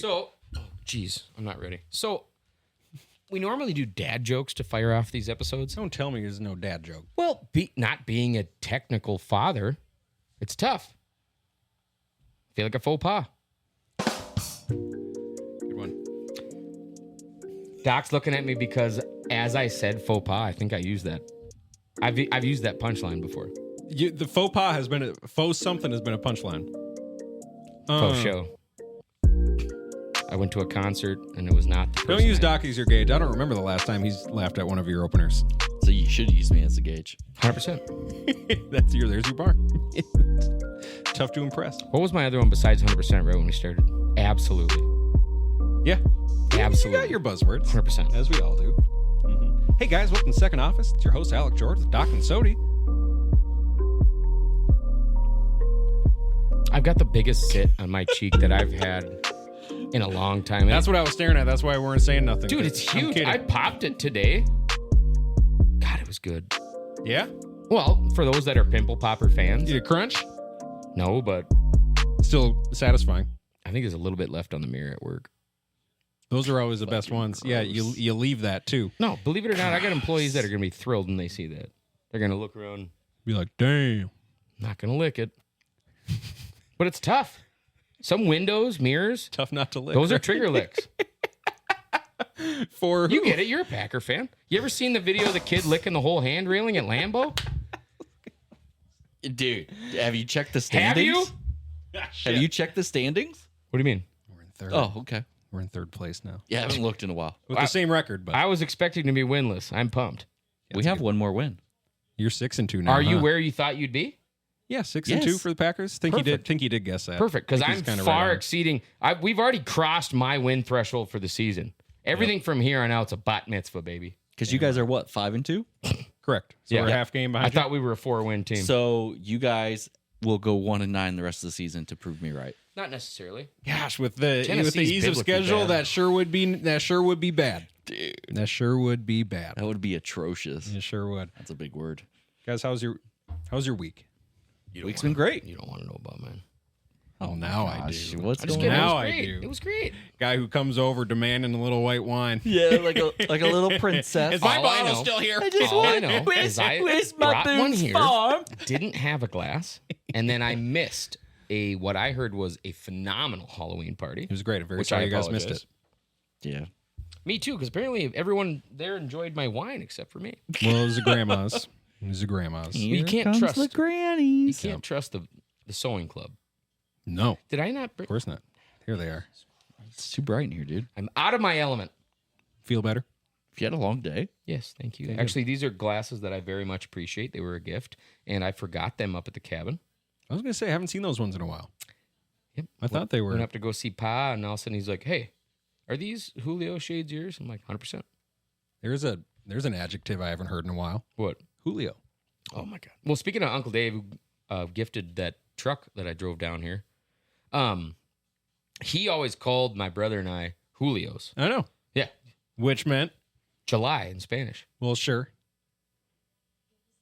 So, geez, I'm not ready. So, we normally do dad jokes to fire off these episodes. Don't tell me there's no dad joke. Well, not being a technical father, it's tough. I feel like a faux pas. Good one. Doc's looking at me because as I said faux pas, I think I used that. I've used that punchline before. The faux pas has been faux something has been a punchline. Faux show. I went to a concert and it was not the Don't person use Doc as your gauge. I don't remember the last time he's laughed at one of your openers. So you should use me as a gauge. 100%. There's your bar. Tough to impress. What was my other one besides 100% right when we started? Absolutely. Yeah. Absolutely. You got your buzzwords. 100%. As we all do. Mm-hmm. Hey guys, welcome to Second Office. It's your host, Alec George, with Doc and Sodie. I've got the biggest sit on my cheek that I've had in a long time. That's what I was staring at. That's why we weren't saying nothing. Dude, it's I'm huge. kidding. I popped it today. God, it was good. Yeah? Well, for those that are pimple popper fans. Did it crunch? No, but Still satisfying. I think there's a little bit left on the mirror at work. Those are always the best ones. gross. Yeah, you leave that too. No, believe it or not, I got employees that are going to be thrilled when they see that. They're going to look around. Be like, damn. Not going to lick it. But it's tough. Some windows, mirrors, Tough not to lick. those are trigger licks. For You who? get it. You're a Packer fan. You ever seen the video of the kid licking the whole hand railing at Lambeau? Dude, have you checked the Have standings? you? Have you checked the standings? What do you mean? We're in third. Oh, okay. We're in third place now. Yeah, I haven't looked in a while. With the same record, but I was expecting to be winless. I'm pumped. We have one more win. you're 6-2 now. Are you huh? where you thought you'd be? Yeah, 6-2 Yes. for the Packers. Think Perfect. you did guess that. Perfect, because Think I'm he's kinda far right on. exceeding. We've already crossed my win threshold for the season. Everything from here on out's a bat mitzvah, baby. Because you guys are what, 5-2? Correct. So Yeah. we're a Yeah. half game behind I you. thought we were a 4-win team. So you guys will go 1-9 the rest of the season to prove me right. Not necessarily. Gosh, with the Tennessee's ease of biblically schedule, bad. that sure would be bad. Dude, That sure would be bad. that would be atrocious. It sure would. That's a big word. Guys, how's your week? Week's been great. You don't want to know about mine. Oh, now I Gosh, do. what's I'm just going kidding. on? Now it was I great. do. It was great. Guy who comes over demanding a little white wine. Yeah, like a little princess. Is my All I bottle know- still here? All I know is I brought one here, farm? didn't have a glass, and then I missed what I heard was a phenomenal Halloween party. It was great. I'm very Which sorry I you guys missed apologize. it. Yeah. Me too, because apparently everyone there enjoyed my wine except for me. Well, it was the grandma's. It was the grandma's. you can't comes trust- the You grannies. can't trust the sewing club. No, Did I not? of course not. Here they are. It's too bright in here, dude. I'm out of my element. Feel better? If you had a long day, Yes, thank you. Actually, these are glasses that I very much appreciate. They were a gift, and I forgot them up at the cabin. I was going to say, I haven't seen those ones in a while. Yep. I thought they Went were. up to go see Pa, and all of a sudden he's like, "Hey, are these Julio shades yours?" I'm like, 100%. There's an adjective I haven't heard in a while. What? Julio. Oh my god. Well, speaking of Uncle Dave, who gifted that truck that I drove down here, he always called my brother and I Julios. I know. Yeah, Which meant, July in Spanish. well, sure.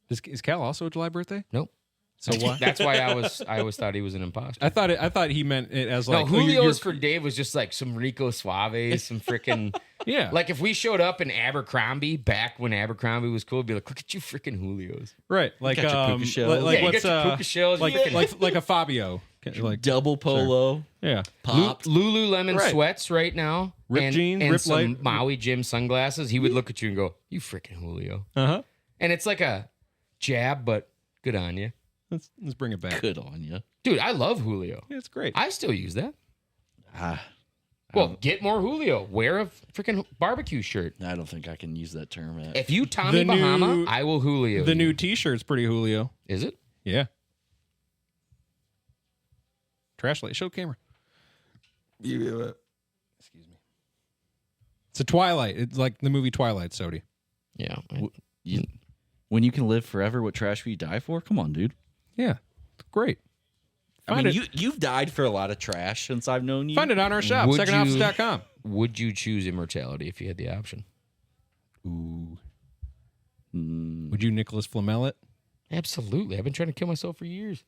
Is Cal also a July birthday? Nope. So what? That's why I always thought he was an imposter. I thought he meant it as like No, oh, you're- Julio's for Dave was just like some Rico Suave, some freaking yeah, like if we showed up in Abercrombie back when Abercrombie was cool, it'd be like, look at you freaking Julios. right, like got your puka shells. like Yeah, you what's got your puka shells, like you freaking- like a Fabio, like double polo, yeah, popped. Lululemon Right. sweats right now, Ripped jeans, and Rip some Light. Maui Jim sunglasses. He would look at you and go, "You freaking Julio," uh-huh. and it's like a jab, but good on you, Let's bring it back. Good on you. dude. I love Julio. Yeah, it's great. I still use that. Ah, Well, get more Julio. Wear a freaking barbecue shirt. I don't think I can use that term. If you Tommy The Bahama, new- I will Julio. The you. new T-shirt's pretty Julio. Is it? Yeah. Trash light. Show camera. Excuse me. It's a Twilight. It's like the movie Twilight, Sodie. Yeah. When you can live forever, what trash will you die for? Come on, dude. Yeah. It's great. I Find mean, it. you've died for a lot of trash since I've known you. Find it on our shop, Would secondoffice.com. Would you choose immortality if you had the option? Ooh. Mm, Would you Nicholas Flamel it? Absolutely. I've been trying to kill myself for years.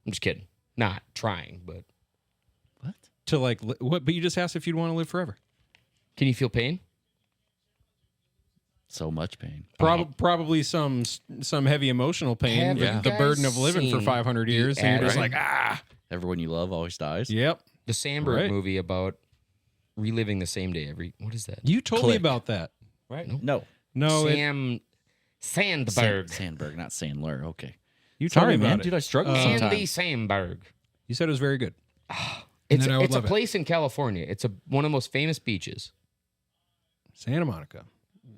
I'm just kidding. Not trying, but what? to like what? But you just asked if you'd want to live forever. Can you feel pain? So much pain. Probably some heavy emotional pain. Have The you burden guys of living for seen 500 years. the And you're just ad- like, Everyone you love always dies. Yep. The Sandberg Right. movie about reliving the same day every. What is that? You told me Click. about that. Right? No. No, Sandberg. Sandberg, not Sandler. Okay. you told Sorry, me about man. it. Dude, I struggle Andy sometimes. Sandberg. You said it was very good. It's, then I would it's a love it. place in California. It's one of the most famous beaches. Santa Monica.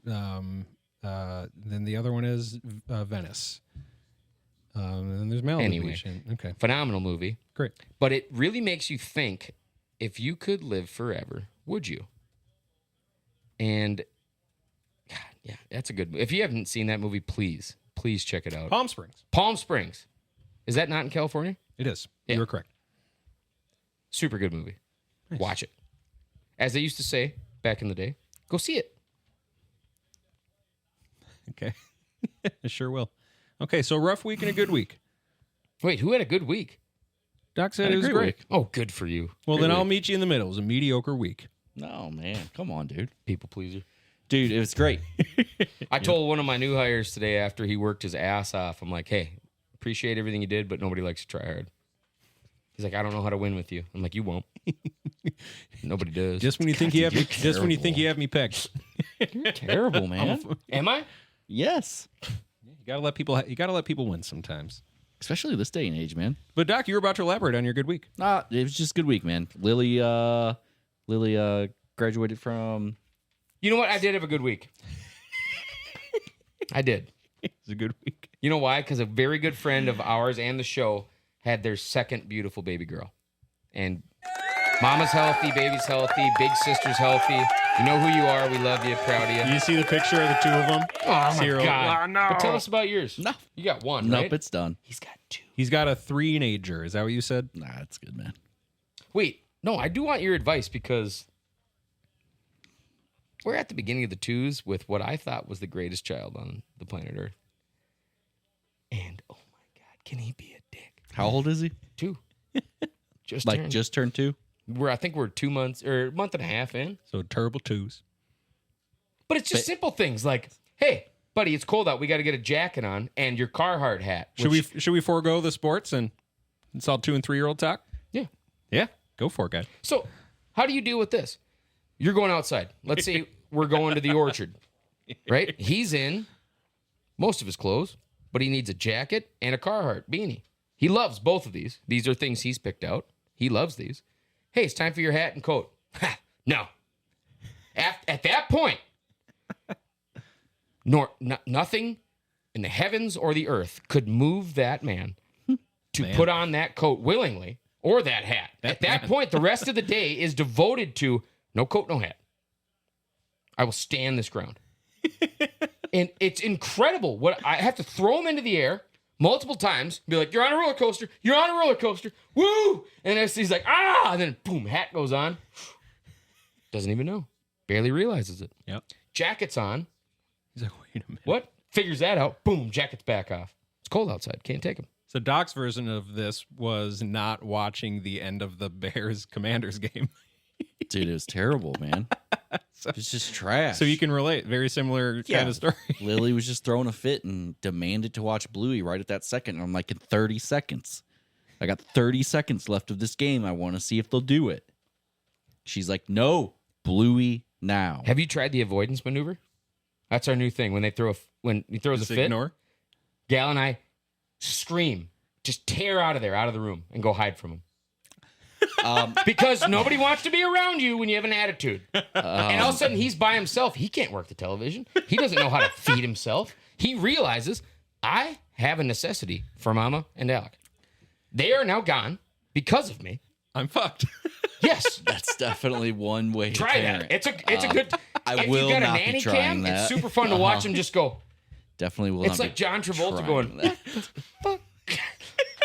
Then the other one is Venice. And then there's Malibu Anyway. Beach. Okay, Phenomenal movie. great. But it really makes you think, if you could live forever, would you? And, God, yeah, that's a good movie. If you haven't seen that movie, please check it out. Palm Springs. Palm Springs. Is that not in California? It is. Yeah. You were correct. Super good movie. Nice. Watch it. As they used to say back in the day, go see it. Okay. I sure will. Okay, so rough week and a good week. Wait, who had a good week? Doc said Had it a was great great. week. Oh, good for you. Well, Great then I'll week. meet you in the middle. It was a mediocre week. No, man. Come on, dude. People pleaser. Dude, it was great. I told one of my new hires today after he worked his ass off, I'm like, hey, appreciate everything you did, but nobody likes to try hard. He's like, I don't know how to win with you. I'm like, you won't. Nobody does. Just when you think you have me, you're just when you think terrible. you have me pegged. You're terrible, man. Am I? Yes. You gotta let people win sometimes. Especially this day and age, man. But Doc, you were about to elaborate on your good week. It was just a good week, man. Lily graduated from. You know what? I did have a good week. I did. It's a good week. You know why? Because a very good friend of ours and the show had their second beautiful baby girl. And mama's healthy, baby's healthy, big sister's healthy. You know who you are. We love you, proud of you. You see the picture of the two of them? Oh, my Zero. God. Oh, no. But tell us about yours. No. You got one, Nope, right? it's done. He's got two. He's got a three-nager. Is that what you said? Nah, it's good, man. Wait, no, I do want your advice because we're at the beginning of the twos with what I thought was the greatest child on the planet Earth. And, oh my God, can he be a dick? How old is he? Two. Just Like turned. just turned 2? I think we're 2 months or a month and a half in. So terrible twos. But it's just simple things like, hey, buddy, it's cold out. We got to get a jacket on and your Carhartt hat. Should we forego the sports and it's all 2 and 3-year-old talk? Yeah. Yeah, go for it, guy. So, how do you deal with this? You're going outside. Let's say we're going to the orchard, right? He's in most of his clothes, but he needs a jacket and a Carhartt beanie. He loves both of these. These are things he's picked out. He loves these. Hey, it's time for your hat and coat. Ha, no. At that point, nothing in the heavens or the earth could move that man to put on that coat willingly or that hat. At that point, the rest of the day is devoted to no coat, no hat. I will stand this ground. And it's incredible. What I have to throw him into the air multiple times, be like, you're on a roller coaster. You're on a roller coaster. Woo! And then he's like, ah! And then boom, hat goes on. Doesn't even know. Barely realizes it. Yep. Jacket's on. He's like, wait a minute. What? Figures that out. Boom, jacket's back off. It's cold outside. Can't take him. So Doc's version of this was not watching the end of the Bears Commanders game. Dude, it was terrible, man. It's just trash. So you can relate. Very similar kind of story. Lily was just throwing a fit and demanded to watch Bluey right at that second. And I'm like, in 30 seconds. I got 30 seconds left of this game. I want to see if they'll do it. She's like, no, Bluey now. Have you tried the avoidance maneuver? That's our new thing. When when he throws Just a fit, ignore. Gal and I scream, just tear out of the room, and go hide from him. Because nobody wants to be around you when you have an attitude. And all of a sudden, he's by himself. He can't work the television. He doesn't know how to feed himself. He realizes, I have a necessity for Mama and Alec. They are now gone because of me. I'm fucked. Yes. That's definitely one way to Try parent. that. It's a good. I if will you've got not a be nanny trying cam, that. it's super fun to watch him just go. Definitely will It's not like be John Travolta trying going, that. fuck.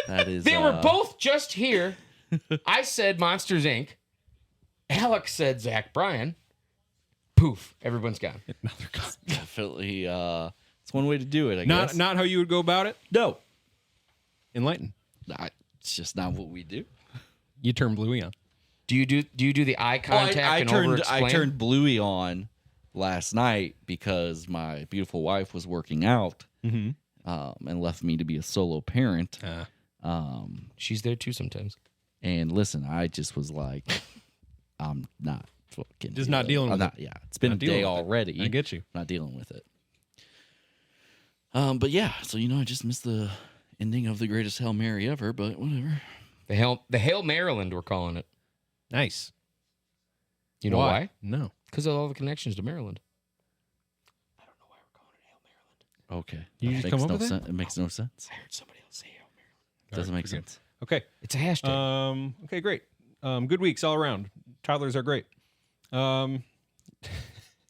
That is. They were both just here. I said Monsters, Inc. Alex said Zach Bryan. Poof, everyone's gone. Another guy. definitely. It's one way to do it. I guess. Not how you would go about it. No. Enlighten. It's just not what we do. You turn Bluey on. Do you do the eye contact and over-explain? I turned Bluey on last night because my beautiful wife was working out and left me to be a solo parent. She's there too sometimes. And listen, I just was like, I'm not fucking just not dealing with it. Yeah, it's been a day already. I get you. Not dealing with it. But yeah, so I just missed the ending of the greatest Hail Mary ever, but whatever. The Hail Maryland, we're calling it. Nice. You know why? No. Because of all the connections to Maryland. I don't know why we're calling it Hail Maryland. Okay. You just come up with it? It makes no sense. I heard somebody else say Hail Maryland. Doesn't make sense. Okay. It's a hashtag. Okay, great. Good weeks all around. Toddlers are great. Well,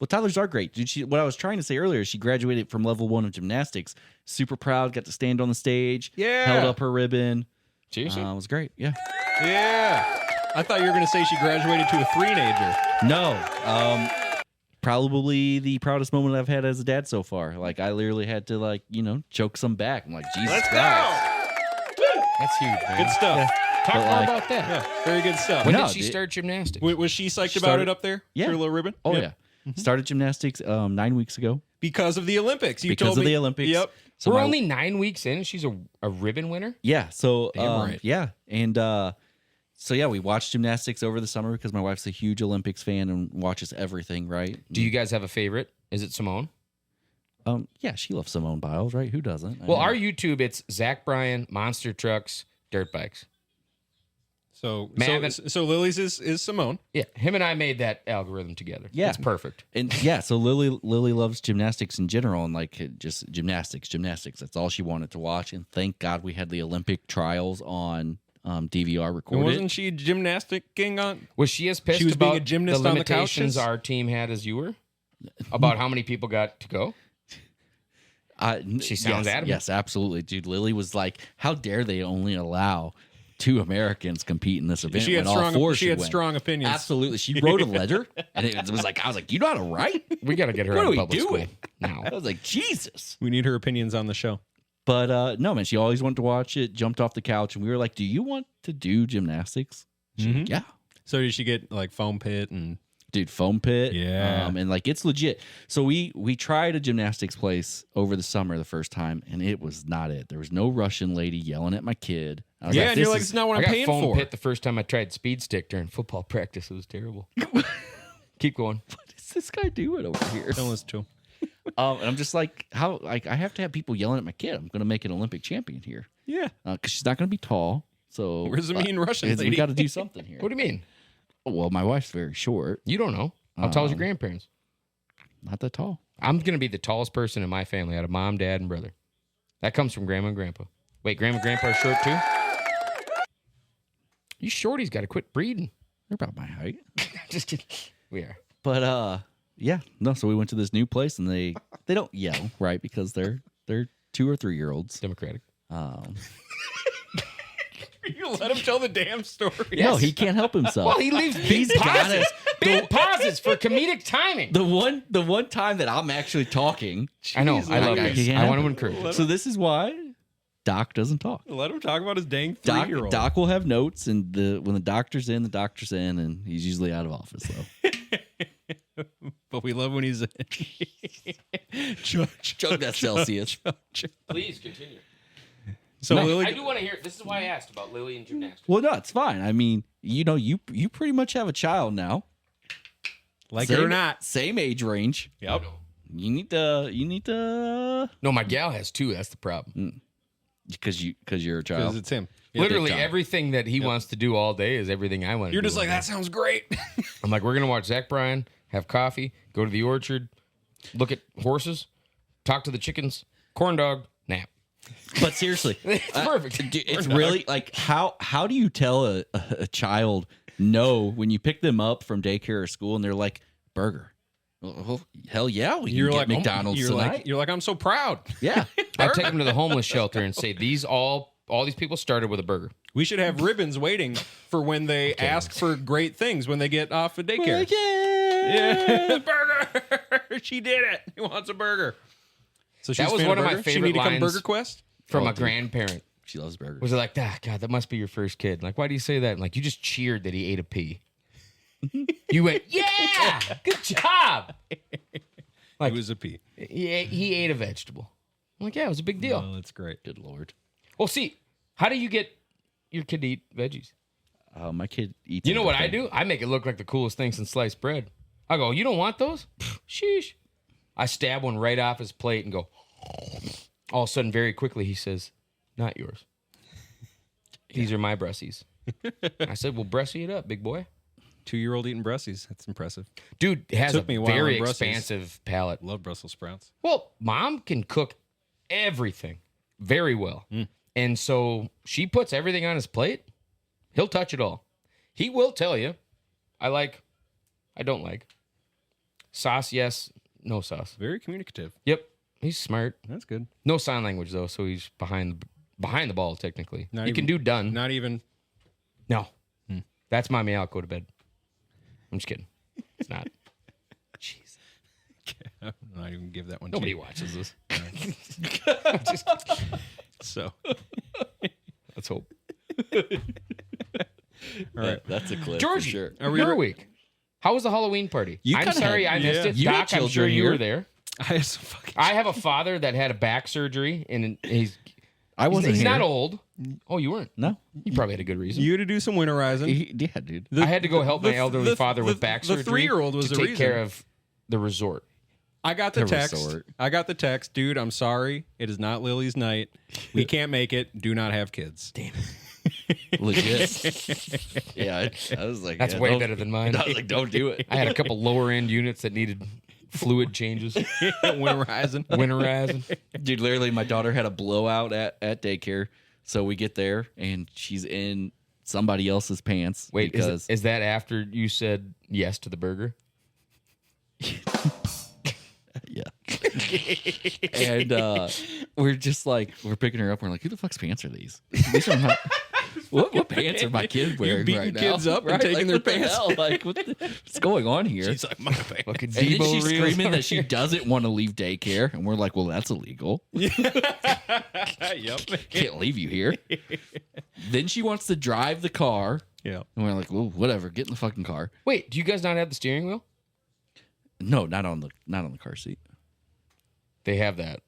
toddlers are great. Dude, what I was trying to say earlier, she graduated from level 1 of gymnastics. Super proud, got to stand on the stage. Yeah. Held up her ribbon. Seriously? It was great. Yeah. Yeah. I thought you were going to say she graduated to a three-nager. No. Probably the proudest moment I've had as a dad so far. Like, I literally had to, choke some back. I'm like, Jesus Let's Christ. go. That's huge, man. Good stuff. Talk But, more like- about that. Yeah, very good stuff. When No, did she start gymnastics? Was she psyched about Started- it up there? Yeah. Her little ribbon? Oh, Yep. yeah. Started gymnastics 9 weeks ago. Because of the Olympics. You Because told of me. the Olympics. Yep. So We're my- only 9 weeks in. She's a ribbon winner. Yeah. So, Damn right. yeah. And so, yeah, we watched gymnastics over the summer because my wife's a huge Olympics fan and watches everything, right? Do you guys have a favorite? Is it Simone? Yeah, she loves Simone Biles, right? Who doesn't? Well, our YouTube, it's Zach Bryan, monster trucks, dirt bikes. So Lily's Lily's is Simone. Yeah, him and I made that algorithm together. Yeah. It's perfect. And yeah, so Lily loves gymnastics in general and just gymnastics. That's all she wanted to watch. And thank God we had the Olympic trials on DVR And recorded. wasn't she gymnasticking on? Was she as pissed She was being about a gymnast the on the limitations couches? our team had as you were? About how many people got to go? She sounds adamant. Yes, absolutely, dude. Lily was like, "How dare they only allow 2 Americans compete in this event?" She had when all 4 she should had win? strong opinions. Absolutely, she wrote a letter, and it was like, I was like, "You know how to write?" We got to get her What out are of we public doing? school now. I was like, Jesus. We need her opinions on the show. But no, man, she always wanted to watch it. Jumped off the couch, and we were like, "Do you want to do gymnastics?" She's like, "Yeah." So did she get like foam pit and Dude, foam pit. Yeah. And it's legit. So we tried a gymnastics place over the summer the first time, and it was not it. There was no Russian lady yelling at my kid. I was and this you're like, is- it's not what I I'm got paying foam for. pit the first time I tried speed stick during football practice. It was terrible. Keep going. what is this guy doing over here? Don't listen to him. And I'm just like, how? Like, I have to have people yelling at my kid. I'm going to make an Olympic champion here Yeah. because she's not going to be tall. So Where's the mean Russian we lady? got to do something here. What do you mean? Well, my wife's very short, You don't know. How tall is your grandparents? not that tall. I'm going to be the tallest person in my family out of mom, dad, and brother. That comes from grandma and grandpa. Wait, grandma and grandpa are short too? You shorties got to quit breeding. They're about my height. Just kidding. We are. But yeah, no. So we went to this new place, and they don't yell, right? Because they're 2 or 3 year olds. Democratic. You let him tell the damn story. No, he can't help himself. Well, he leaves big pauses. Big pauses for comedic timing. the one time that I'm actually talking. I know. I love like, this. he I want to can't encourage it. So this is why Doc doesn't talk. Let him talk about his dang Doc, 3-year-old. Doc will have notes, and when the doctor's in, and he's usually out of office though. But we love when he's Chug that Celsius. Please continue. So No, Lily, I do want to hear it. This is why I asked about Lily and gymnastics. Well, no, it's fine. I mean, you pretty much have a child now. like Same- it or not. Same age range. Yep. You need to No, my gal has 2. That's the problem. because you're a Because child. it's him. Literally big time. everything that he wants to do all day is everything I want to do. You're just all like, day. that sounds great. I'm like, we're going to watch Zach Bryan, have coffee, go to the orchard, look at horses, talk to the chickens, corn dog, nap. But seriously, It's perfect. It's really like how do you tell a child no when you pick them up from daycare or school and they're like burger? Oh, hell yeah, we You're can like get McDonald's tonight. You're like, I'm so proud. Yeah, I take them to the homeless shelter and say, all these people started with a burger. We should have ribbons waiting for when they ask for great things when they get off of daycare. Yeah, burger. She did it. He wants a burger. So she's That was a fan one of my burger? She favorite need to come lines. Burger Quest. From a dude. grandparent. She loves burgers. Was it like, God, that must be your first kid? Like, why do you say that? Like, you just cheered that he ate a pea. You went, yeah, good job. Like, It was a pea. he ate a vegetable. I'm like, yeah, it was a big deal. Oh, that's great. Good Lord. Well, see, how do you get your kid to eat veggies? My kid eats. You know what I everything. do? I make it look like the coolest thing since sliced bread. I go, you don't want those? Pfft, sheesh. I stab one right off his plate and go. All of a sudden, very quickly, he says, not yours. These are my Brussies. I said, well, Brussie it up, big boy. 2-year-old eating Brussies. That's impressive. Dude has Took a me a while very on Brussels. expansive palate. Love Brussels sprouts. Well, mom can cook everything very well. And so she puts everything on his plate. He'll touch it all. He will tell you, I don't like. Sauce, yes. No sauce. Very communicative. Yep. He's smart. That's good. No sign language, though, so he's behind the ball, technically. Not He even- can do done. Not even. No. That's mommy. I'll go to bed. I'm just kidding. It's not. Jeez. I'm not even give that one. Nobody to you. watches this. So, Let's hope. all right. That's a clip. Georgie, For sure. Are we your re- week. How was the Halloween party? You I'm kinda sorry had- I missed yeah. it. You had Doc, I'm sure children you here. were there. I have some fucking. I have a father that had a back surgery, and I wasn't he's here. not old. Oh, you weren't? No. You probably had a good reason. You had to do some winterizing. Yeah, dude. I had to go help my elderly father with back surgery. The 3-year-old was to the take reason. care of the resort. I got the The text. resort. I got the text, dude. I'm sorry. It is not Lily's night. We can't make it. Do not have kids. Damn. Legit. Yeah, I was like, That's yeah, way don't- better than mine. I was like, don't do it. I had a couple lower end units that needed fluid changes, Winterizing. winterizing. Dude, literally, my daughter had a blowout at daycare. So we get there, and she's in somebody else's pants. Wait, because is that after you said yes to the burger? yeah. And we're just like, we're picking her up. We're like, who the fuck's pants are these? These are not. What pants are my kids wearing beating right now? kids up and taking their what the pants? hell? Like, what's going on here? She's like, my bad. Fucking And then Debo she's reels. screaming that she doesn't want to leave daycare, and we're like, "Well, that's illegal. Yep. Can't leave you here." Then she wants to drive the car, Yeah. and we're like, "Well, whatever. Get in the fucking car." Wait, do you guys not have the steering wheel? No, not on the car seat. They have that.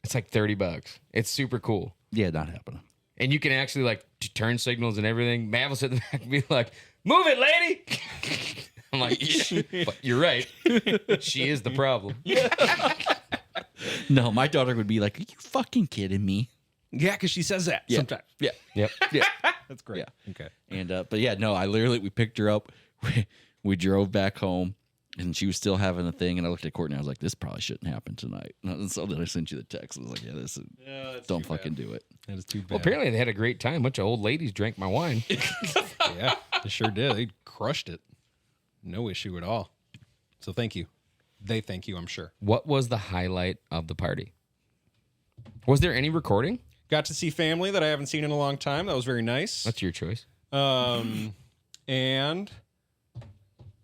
It's like $30. It's super cool. Yeah, not happening. And you can actually like turn signals and everything. Mav will sit in the back and be like, "Move it, lady." I'm like, but you're right. She is the problem. No, my daughter would be like, "Are you fucking kidding me?" Yeah, because she says that Yeah. sometimes. Yeah, Yep. yeah. That's great. Yeah. Okay. And but yeah, no, we picked her up. We drove back home, and she was still having a thing. And I looked at Courtney. I was like, "This probably shouldn't happen tonight." And so then I sent you the text. I was like, "Yeah, this is, don't fucking do it." That is too bad. Well, apparently they had a great time. A bunch of old ladies drank my wine. Yeah, they sure did. They crushed it. No issue at all. So thank you. They thank you, I'm sure. What was the highlight of the party? Was there any recording? Got to see family that I haven't seen in a long time. That was very nice. That's your choice. And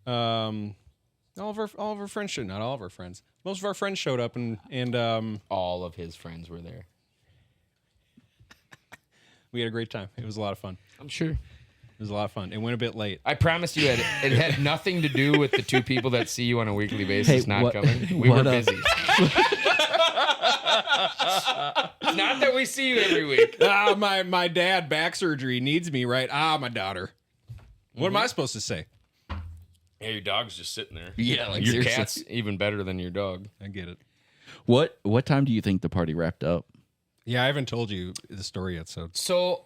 all of our friends showed, not all of our friends. Most of our friends showed up and All of his friends were there. we had a great time. It was a lot of fun. I'm sure. It was a lot of fun. It went a bit late. I promise you, it had nothing to do with the two people that see you on a weekly basis Hey, not what- coming. We were what, busy. Not that we see you every week. My dad back surgery needs me, right? My daughter. What am I supposed to say? Yeah, your dog's just sitting there. Yeah, like Your seriously. cat's even better than your dog. I get it. What time do you think the party wrapped up? Yeah, I haven't told you the story yet, so So,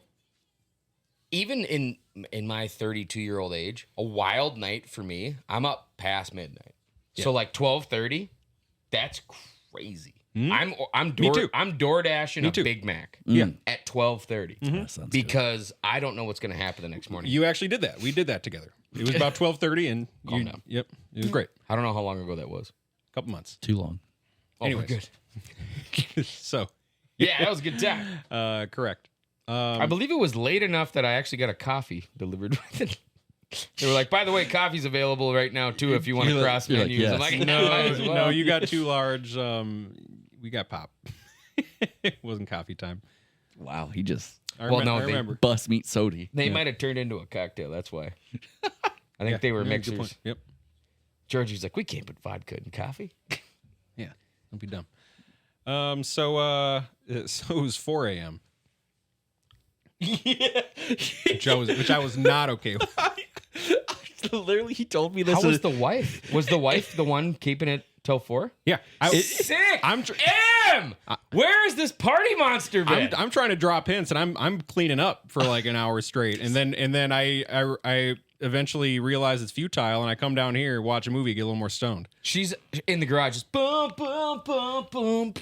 even in my 32-year-old age, a wild night for me. I'm up past midnight. So like 12:30, that's crazy. I'm Me too. I'm DoorDashing Me a too. Big Mac. Yeah. At 12:30 That sounds good. because I don't know what's going to happen the next morning. you actually did that. We did that together. It was about 12:30, and Calm down. Yep, it was great. I don't know how long ago that was. A couple months. Too long. Oh, Anyways. good. So, Yeah, that was a good time. correct. I believe it was late enough that I actually got a coffee delivered with it. They were like, by the way, coffee's available right now too if you want to cross you're like, menus. I'm yes. like, No, might as well. no, you got too large. We got pop. It wasn't coffee time. Wow, he just I Well, remem- no, I they- remember. bust meat Sodie. They might have turned into a cocktail. That's why. I I think they were Yeah, good mixers. point. Yep. Georgie's like, we can't put vodka in coffee. Yeah, don't be dumb. So it was 4 a.m. which I was not okay with. Literally, he told me this. How was the wife? Was the wife the one keeping it till 4? Yeah, Sick. Where is this party monster been? I'm trying to drop hints, and I'm cleaning up for like an hour straight, and then I eventually realize it's futile, and I come down here, watch a movie, get a little more stoned. She's in the garage, just boom, boom, boom, boom.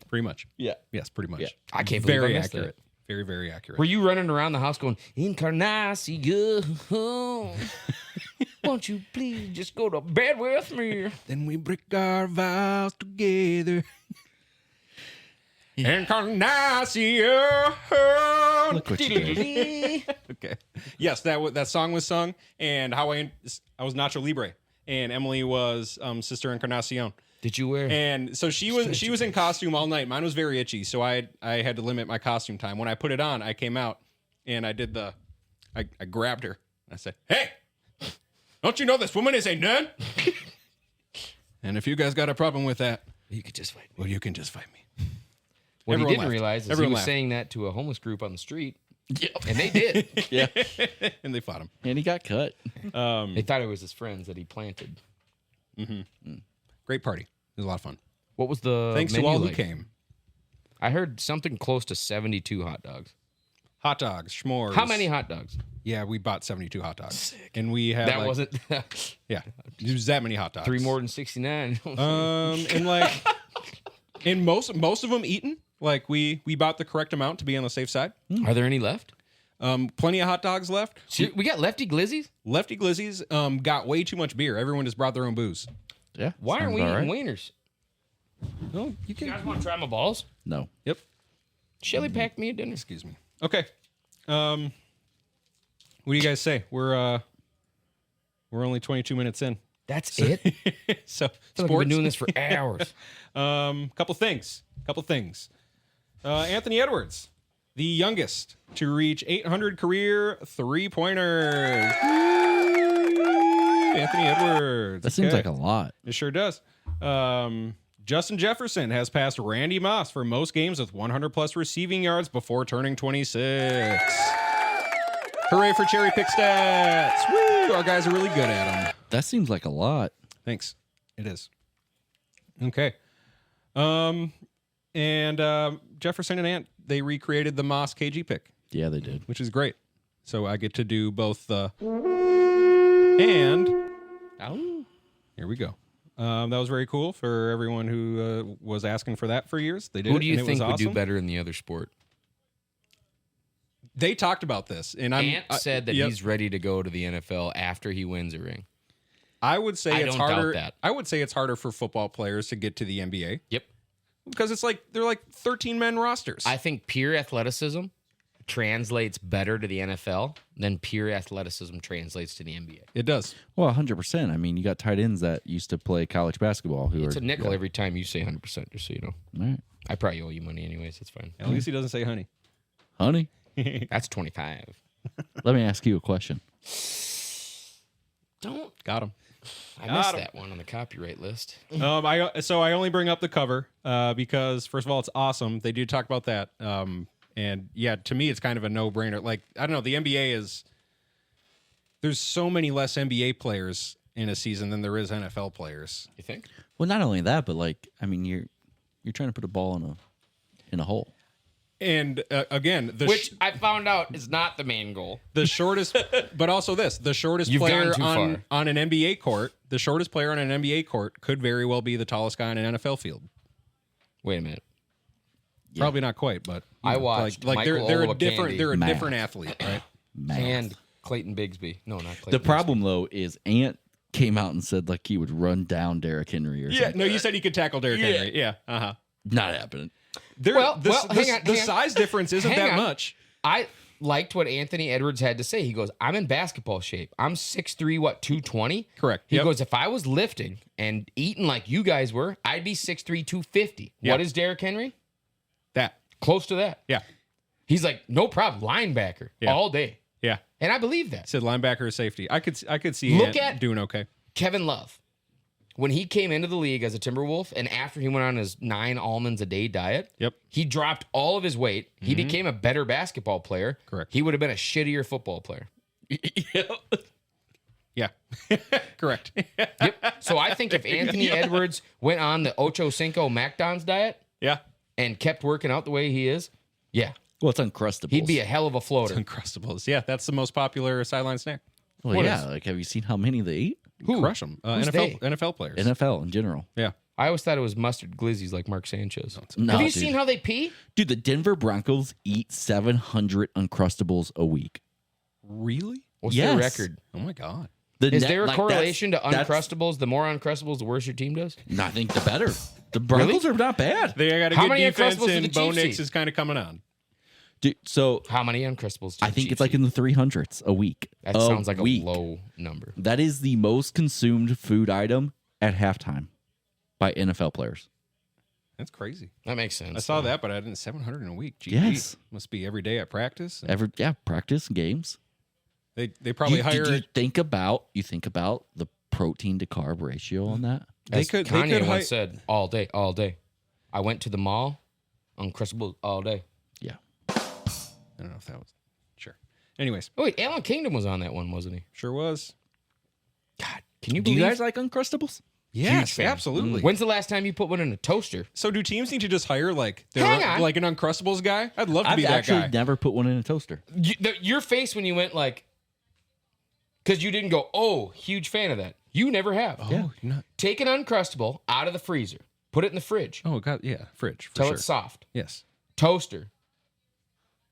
Pretty much. Yeah. Yes, pretty much. Yeah. I can't believe Very I missed accurate. that. Very, very accurate. Were you running around the house going, Encarnacion? Won't you please just go to bed with me? Then we break our vows together. Encarnacion. Look what you did. Okay. Yes, that song was sung, and I was Nacho Libre, and Emily was Sister Encarnacion. Did you wear? And so she was in costume all night. Mine was very itchy, so I had to limit my costume time. When I put it on, I came out and I grabbed her. I said, "Hey, don't you know this woman is a nun?" And if you guys got a problem with that, You could just fight me. well, you can just fight me. What Everyone he didn't laughed. realize is Everyone he was laughed. saying that to a homeless group on the street, Yeah. and they did. Yeah. And they fought him. And he got cut. They thought it was his friends that he planted. Great party. It was a lot of fun. What was the Thanks to menu all who like? came. I heard something close to 72 hot dogs. Hot dogs, s'mores. How many hot dogs? Yeah, we bought 72 hot dogs. And we had That wasn't yeah, it was that many hot dogs. 3 more than 69. And like and most of them eaten. Like we bought the correct amount to be on the safe side. Are there any left? Plenty of hot dogs left. We got lefty glizzies? Lefty Glizzies got way too much beer. Everyone just brought their own booze. Yeah. Why aren't we sounds eating all right. wieners? Oh, you You can. guys want to try my balls? No. Yep. Shelly packed me a dinner. Excuse me. Okay. What do you guys say? We're only 22 minutes in. That's it? I So feel like we've been doing this for hours. Couple things. Anthony Edwards, the youngest to reach 800 career 3-pointers. Anthony Edwards. That seems Okay. like a lot. It sure does. Justin Jefferson has passed Randy Moss for most games with 100 plus receiving yards before turning 26. Hooray for cherry pick stats. Woo! Our guys are really good at them. That seems like a lot. Thanks. It is. Okay. Jefferson and Ant, they recreated the Moss KG pick, Yeah, they did. which is great. So I get to do both the and here we go. That was very cool for everyone who was asking for that for years. They did. Who do you and it was think would do awesome. better in the other sport? They talked about this, and Ant said that yep. he's ready to go to the NFL after he wins a ring. I would say I it's don't doubt harder. that. I would say it's harder for football players to get to the NBA Yep. because it's like they're like 13-man rosters. I think pure athleticism translates better to the NFL than pure athleticism translates to the NBA. It does. Well, 100%. I mean, you got tight ends that used to play college basketball who It's are a nickel every time you say 100%, just so you know. All right. I probably owe you money anyways. It's fine. At least he doesn't say honey. Honey, That's 25. let me ask you a question. Don't. Got him. I Got missed 'em. that one on the copyright list. I only bring up the cover because first of all, it's awesome. They do talk about that. And yeah, to me, it's kind of a no-brainer. Like, I don't know, the NBA there's so many less NBA players in a season than there is NFL players. You think? Well, not only that, but like, I mean, you're trying to put a ball in a hole. And again, Which I found out is not the main goal. the shortest, but also the shortest You've player gone too on an NBA court, the shortest player on an NBA court could very well be the tallest guy on an NFL field. Wait a minute. Yeah. Probably not quite, but you I know, watched like they're Michael a different Olowokandi. they're a Math. different athlete, right? Math. And Clayton Bigsby. No, not Clayton The problem, though, is Ant came out and said like he would run down Derrick Henry or Yeah, something. no, you said he could tackle Derrick Henry. Yeah, uh-huh. Not happening. Well, the hang on, the hang on. size difference isn't Hang that on. much. I liked what Anthony Edwards had to say. He goes, I'm in basketball shape. I'm 6'3", 220? Correct. He Yep. goes, if I was lifting and eating like you guys were, I'd be 6'3", 250. Yep. What is Derrick Henry? That. Close to that. Yeah. He's like, no problem, linebacker all day. Yeah. And I believe that. Said linebacker or safety. I could see Look Ant at- doing okay. Kevin Love, when he came into the league as a Timberwolf and after he went on his 9 almonds a day diet, he dropped all of his weight. He became a better basketball player. Correct. He would have been a shittier football player. Yeah. Correct. Yep. So I think if Anthony Edwards went on the Ocho Cinco McDonald's diet Yeah. and kept working out the way he is, Well, it's Uncrustables. he'd be a hell of a floater. Uncrustables. Yeah, that's the most popular sideline snack. Well, what yeah. is- Like, have you seen how many they eat? Who? Crush them. Who's NFL players. NFL in general. Yeah. I always thought it was mustard glizzies like Mark Sanchez. No, Have you dude. seen how they pee? Dude, the Denver Broncos eat 700 Uncrustables a week. Really? What's Yes. their record? Oh my God. Is there a correlation to Uncrustables? The more Uncrustables, the worse your team does? I think the better. The Broncos are not bad. They got a How good many defense, Uncrustables do and the Bo Chiefs Nix eat? is kind of coming on. Dude, so How many Uncrustables do I the think Chiefs it's like eat? in the 300s a week. That sounds like week. a low number. That is the most consumed food item at halftime by NFL players. That's crazy. That makes sense. I saw that, but I didn't. 700 in a week. GG. Yes. Must be every day at practice. Practice games. They probably hire. You think about the protein to carb ratio on that. As they Kanye could once said, all day, all day. I went to the mall, Uncrustables all day. Yeah. I don't know if that was sure. Anyways, Oh, wait, Alan Kingdom was on that one, wasn't he? sure was. God, can you Do believe you guys like Uncrustables? Yes, fan. absolutely. When's the last time you put one in a toaster? So do teams need to just hire like Hang on. like an Uncrustables guy? I'd love to I've be that actually guy. never put one in a toaster. Your face when you went like, because you didn't go, oh, huge fan of that. You never have. Oh, you're not. Take an Uncrustable out of the freezer, put it in the fridge Oh God, yeah, fridge for till sure. it's soft. Yes, Toaster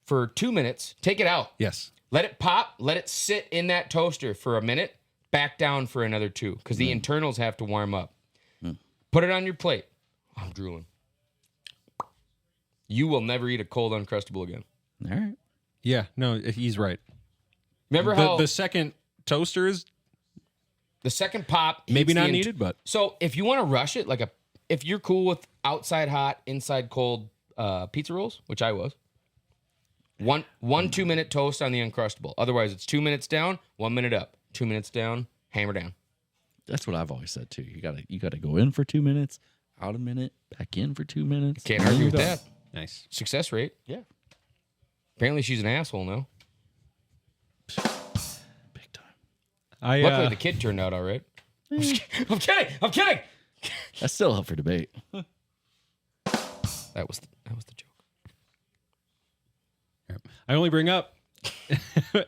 for 2 minutes. Take it out. yes. Let it pop. Let it sit in that toaster for a minute. Back down for another 2 because the internals have to warm up. Put it on your plate. I'm drooling. You will never eat a cold Uncrustable again. All right. Yeah, no, he's right. Remember how The second toaster is the second pop hits maybe the not needed, but So if you want to rush it, if you're cool with outside hot, inside cold pizza rolls, which I was, 2 minute toast on the Uncrustable. Otherwise, it's 2 minutes down, 1 minute up, 2 minutes down, hammer down. That's what I've always said too. You gotta go in for 2 minutes, out a minute, back in for 2 minutes. Can't argue with that. nice. Success rate. Yeah. Apparently, she's an asshole now. Big time. Luckily, the kid turned out all right. I'm kidding. I'm kidding. That's still up for debate. That was the joke. I only bring up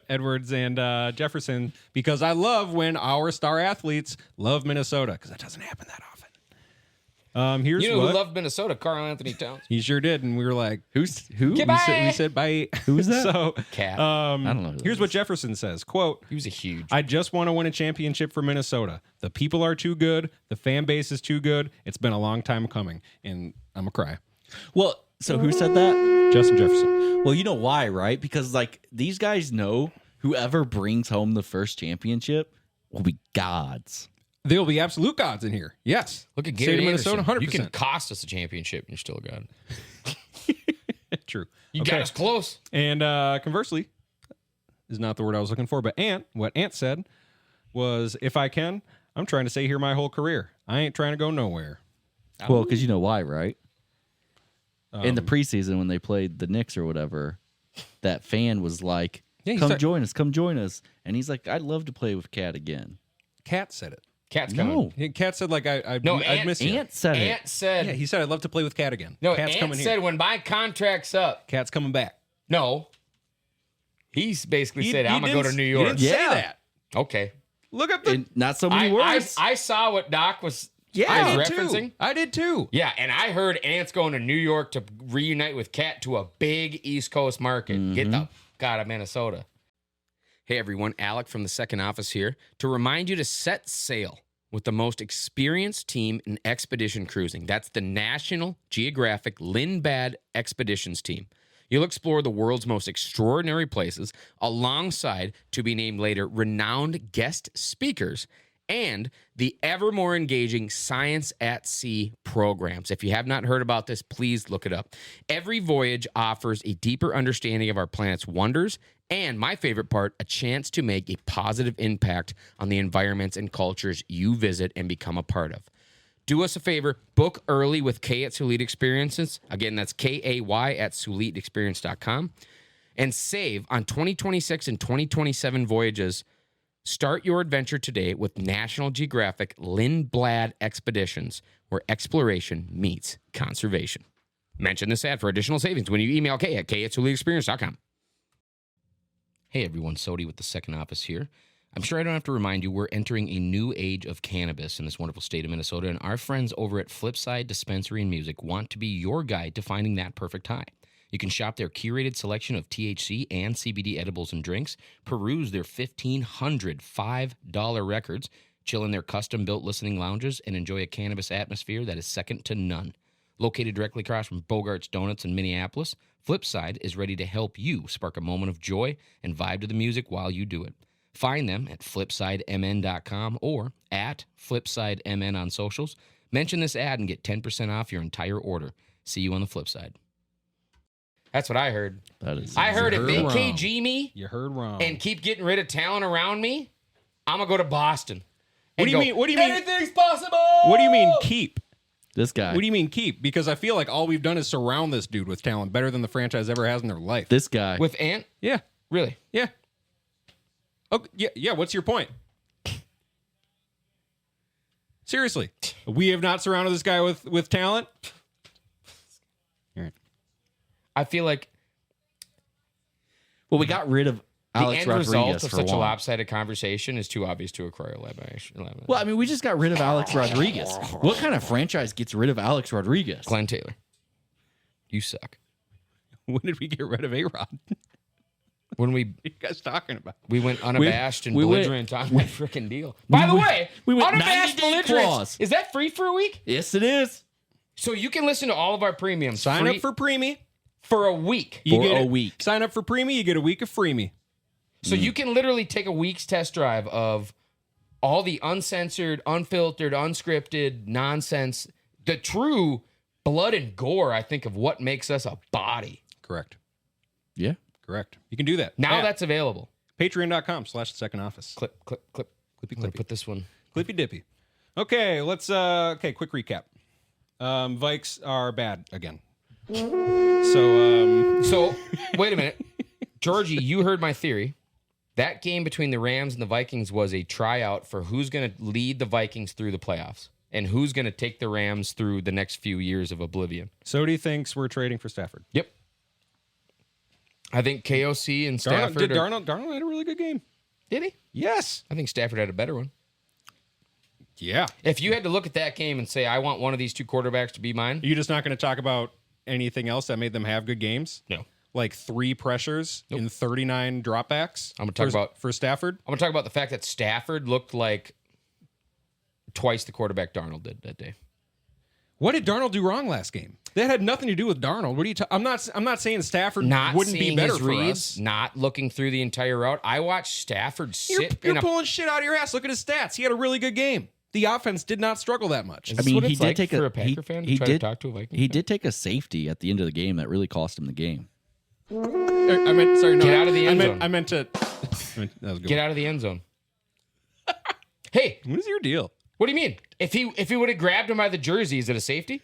Edwards and Jefferson because I love when our star athletes love Minnesota because that doesn't happen that often. Here's You know what who loved Minnesota? Karl Anthony Towns. he sure did, and we were like, Who? Goodbye. we said bye. Who was that? So Cat. I don't know. Who here's that what is. Jefferson says: "Quote: He was a huge. I just want to win a championship for Minnesota. The people are too good. The fan base is too good. It's been a long time coming, and I'm gonna cry." Well, so who said that? Justin Jefferson. Well, you know why, right? Because like these guys know whoever brings home the first championship will be gods. There'll be absolute gods in here. Yes. Look at State Gary of Minnesota, Anderson. 100%. You can cost us a championship and you're still a god. True. You got us close. And conversely, is not the word I was looking for, but what Ant said was, if I can, I'm trying to stay here my whole career. I ain't trying to go nowhere. Well, because you know why, right? In the preseason when they played the Knicks or whatever, that fan was like, Yeah, come join us. And he's like, I'd love to play with Cat again. Cat said it. Cat's coming. No. Cat said, like, I'd miss you. Ant said it. Ant said. Yeah, he said, I'd love to play with Cat again. No, Cat's Ant coming said here. when my contract's up. Cat's coming back. No. He's basically He- said, he I'm going to go didn't- to New he York. didn't say Yeah. that. Okay. Look at the... And not so many words. I saw what Doc was I did referencing. too. I did too. Yeah, and I heard Ant's going to New York to reunite with Cat to a big East Coast market. Get the fuck out of Minnesota. Hey everyone, Alec from the second office here to remind you to set sail with the most experienced team in expedition cruising. That's the National Geographic Lindbad Expeditions team. You'll explore the world's most extraordinary places alongside, to be named later, renowned guest speakers and the ever more engaging Science at Sea programs. If you have not heard about this, please look it up. Every voyage offers a deeper understanding of our planet's wonders, and my favorite part, a chance to make a positive impact on the environments and cultures you visit and become a part of. Do us a favor, book early with Kay at Sulite Experiences. Again, that's Kay at SuliteExperience.com. And save on 2026 and 2027 voyages. Start your adventure today with National Geographic Lindblad Expeditions, where exploration meets conservation. Mention this ad for additional savings when you email Kay at SuliteExperience.com. Hey everyone, Sodie with the Second Office here. I'm sure I don't have to remind you, we're entering a new age of cannabis in this wonderful state of Minnesota, and our friends over at Flipside Dispensary and Music want to be your guide to finding that perfect high. You can shop their curated selection of THC and CBD edibles and drinks, peruse their 1,500 $5 records, chill in their custom-built listening lounges, and enjoy a cannabis atmosphere that is second to none. Located directly across from Bogart's Donuts in Minneapolis, Flipside is ready to help you spark a moment of joy and vibe to the music while you do it. Find them at flipsidemn.com or at flipsidemn on socials. Mention this ad and get 10% off your entire order. See you on the flip side. That's what I heard. I heard if they KG me You heard wrong. and keep getting rid of talent around me, I'm going to go to Boston. What do you mean? What do you mean? Anything's possible. What do you mean keep? This guy. What do you mean keep? Because I feel like all we've done is surround this dude with talent better than the franchise ever has in their life. This guy. With Ant? Yeah. Really? Yeah. Oh, yeah. What's your point? Seriously, we have not surrounded this guy with talent. I feel like Well, we got rid of the Alex end Rodriguez result of for such a one. lopsided conversation is too obvious to a cryo-lamination. Well, I mean, we just got rid of Alex Rodriguez. What kind of franchise gets rid of Alex Rodriguez? Glenn Taylor, you suck. When did we get rid of A-Rod? When What are you guys talking about? we went unabashed and we went- belligerent on that freaking deal. By the way, we went unabashed 90-day belligerent. clause. Is that free for a week? Yes, it is. So you can listen to all of our premiums Sign free up for Preemie. for a week. You For get a week. Sign up for Preemie. You get a week of Freemie. So you can literally take a week's test drive of all the uncensored, unfiltered, unscripted nonsense, the true blood and gore, I think, of what makes us a body. Correct. Yeah. Correct. You can do that. Now Yeah. that's available. Patreon.com/second office. Clip. Clippy I'm going to put this one. Clippy dippy. Okay, let's quick recap. Vikes are bad again. So, wait a minute. Georgie, you heard my theory. That game between the Rams and the Vikings was a tryout for who's going to lead the Vikings through the playoffs and who's going to take the Rams through the next few years of oblivion. Sodie thinks we're trading for Stafford. Yep. I think KOC and Stafford. Darnold had a really good game. Did he? Yes. I think Stafford had a better one. Yeah. If you had to look at that game and say, I want one of these two quarterbacks to be mine. You're just not going to talk about anything else that made them have good games? No. Like 3 pressures in 39 dropbacks? I'm gonna talk about for Stafford? I'm going to talk about the fact that Stafford looked like twice the quarterback Darnold did that day. What did Darnold do wrong last game? That had nothing to do with Darnold. What are you I'm not saying Stafford Not wouldn't be seeing better his for reads, us. not looking through the entire route. I watched Stafford sit You're in a pulling shit out of your ass. Look at his stats. He had a really good game. The offense did not struggle that much. Is this what it's like for a Packer fan to try to talk to a Viking He fan? did take a safety at the end of the game that really cost him the game. I meant, sorry, no. Get out of the end zone. I meant to. That was good. Get out of the end zone. Hey, What is your deal? what do you mean? If he would have grabbed him by the jersey, is it a safety?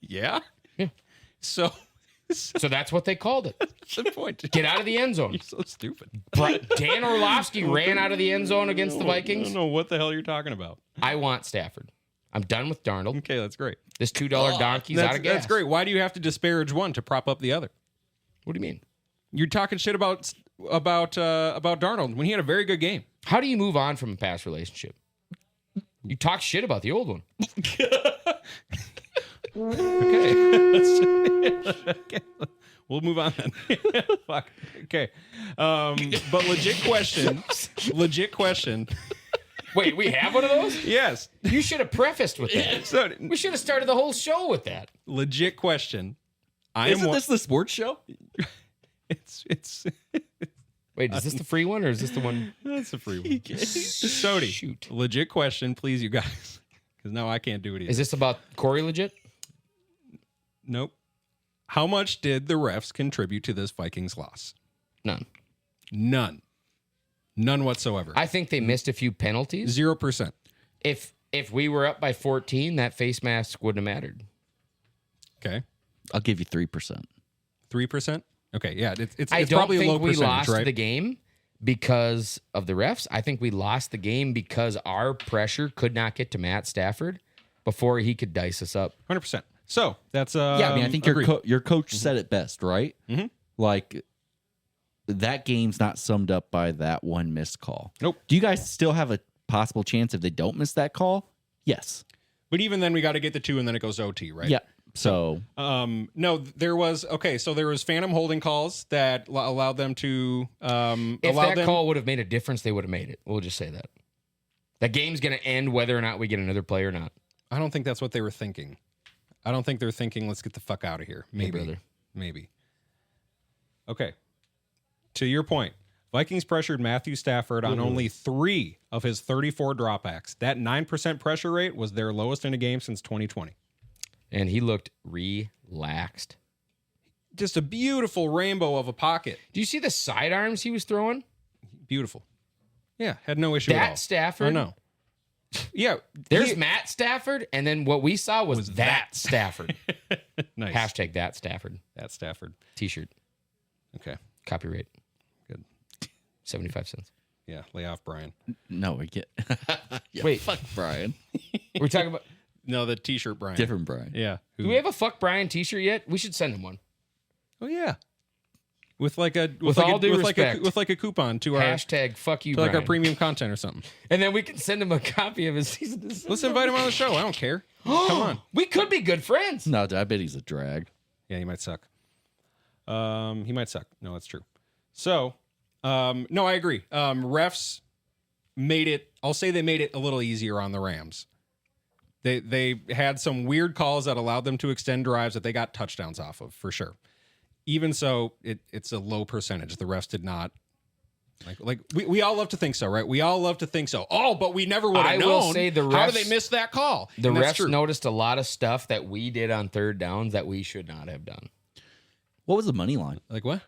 Yeah. Yeah. So So that's what they called it. that's the point. Get out of the end zone. You're so stupid. Dan Orlovsky ran out of the end zone against the I Vikings. don't know what the hell you're talking about. I want Stafford. I'm done with Darnold. Okay, that's great. This $2 donkey's out of gas. That's great. Why do you have to disparage one to prop up the other? What do you mean? You're talking shit about Darnold when he had a very good game. How do you move on from a past relationship? You talk shit about the old one. Okay. We'll move on then. Fuck. Okay. But legit question. Wait, we have one of those? Yes. You should have prefaced with that. So, We should have started the whole show with that. legit question. Isn't this the sports show? It's Wait, is this the free one or is this the one? That's a free one. Sodie, Shoot. legit question, please, you guys, because now I can't do it either. Is this about Corey legit? Nope. How much did the refs contribute to this Vikings loss? None. None whatsoever. I think they missed a few penalties. 0%. If we were up by 14, that face mask wouldn't have mattered. Okay. I'll give you 3%. 3%? Okay, yeah. It's I don't probably a low think we percentage, lost right? the game because of the refs. I think we lost the game because our pressure could not get to Matt Stafford before he could dice us up. 100%. So that's Yeah, I mean, I think your coach said it best, right? Mhm. Like, that game's not summed up by that one missed call. Nope. Do you guys still have a possible chance if they don't miss that call? Yes. But even then, we got to get the 2, and then it goes OT, right? Yeah. So no, there was phantom holding calls that allowed them to If that call would have made a difference, they would have made it. We'll just say that. That game's going to end whether or not we get another play or not. I don't think that's what they were thinking. I don't think they're thinking, let's get the fuck out of here. Maybe. Okay. To your point, Vikings pressured Matthew Stafford on only 3 of his 34 dropbacks. That 9% pressure rate was their lowest in a game since 2020. And he looked relaxed. Just a beautiful rainbow of a pocket. Do you see the sidearms he was throwing? Beautiful. Yeah, had no issue at all. That Stafford? Oh, no. Yeah. There's Matt Stafford, and then what we saw was that Stafford. Nice. Hashtag that Stafford. That Stafford. T-shirt. Okay. Copyright. Good. 75 cents. Yeah, lay off Brian. no, we get. Yeah, Wait. fuck Brian. We're talking about... No, the T-shirt Brian. Different Brian. Yeah. Do we have a Fuck Brian T-shirt yet? We should send him one. Oh yeah. With like a With all due respect. with like a coupon to our Hashtag fuck you, to like Brian. our premium content or something. And then we can send him a copy of his season. Let's invite him on the show. I don't care. Come on. We could be good friends. No, I bet he's a drag. Yeah, he might suck. He might suck. No, that's true. So, no, I agree. Refs made it. I'll say they made it a little easier on the Rams. They had some weird calls that allowed them to extend drives that they got touchdowns off of, for sure. Even so, it's a low percentage. The refs did not. Like we all love to think so, right? We all love to think so. Oh, but we never would have known. I will say the refs, how did they miss that call? The And that's refs true. noticed a lot of stuff that we did on third downs that we should not have done. What was the money line? Like what?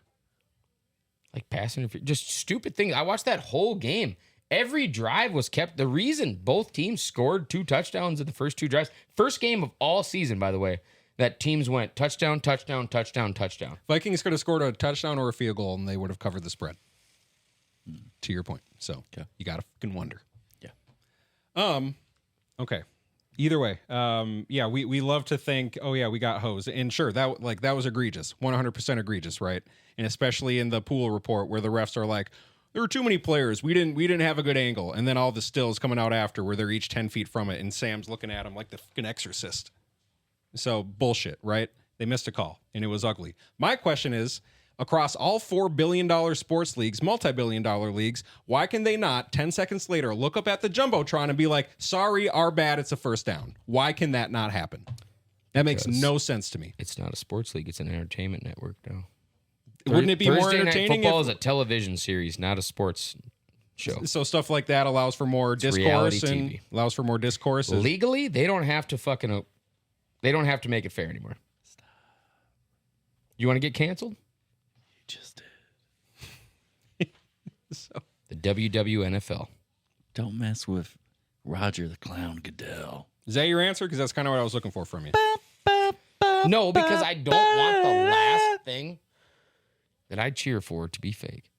Like passing, just stupid things. I watched that whole game. Every drive was kept. The reason both teams scored 2 touchdowns in the first 2 drives, first game of all season, by the way, that teams went touchdown, touchdown, touchdown, touchdown. Vikings could have scored a touchdown or a field goal, and they would have covered the spread. To your point. So you gotta fucking wonder. Yeah. Okay. Either way, yeah, we love to think, oh yeah, we got hosed, and sure, that was egregious, 100% egregious, right? And especially in the pool report where the refs are like, there were too many players, we didn't have a good angle, and then all the stills coming out after where they're each 10 feet from it, and Sam's looking at him like the fucking exorcist. So bullshit, right? They missed a call, and it was ugly. My question is, across all $4 billion sports leagues, multi-billion-dollar leagues, why can they not, 10 seconds later, look up at the Jumbotron and be like, sorry, our bad, it's a first down? Why can that not happen? That makes no sense to me. It's not a sports league. It's an entertainment network, though. Wouldn't it be more Thursday Night entertaining Football if- is a television series, not a sports show. So stuff like that allows for more discourse reality and TV. allows for more discourse. Legally, they don't have to they don't have to make it fair anymore. You want to get canceled? You just did. So. The WWNFL. Don't mess with Roger the Clown Goodell. Is that your answer? Because that's kind of what I was looking for from you. No, because I don't want the last thing that I cheer for to be fake.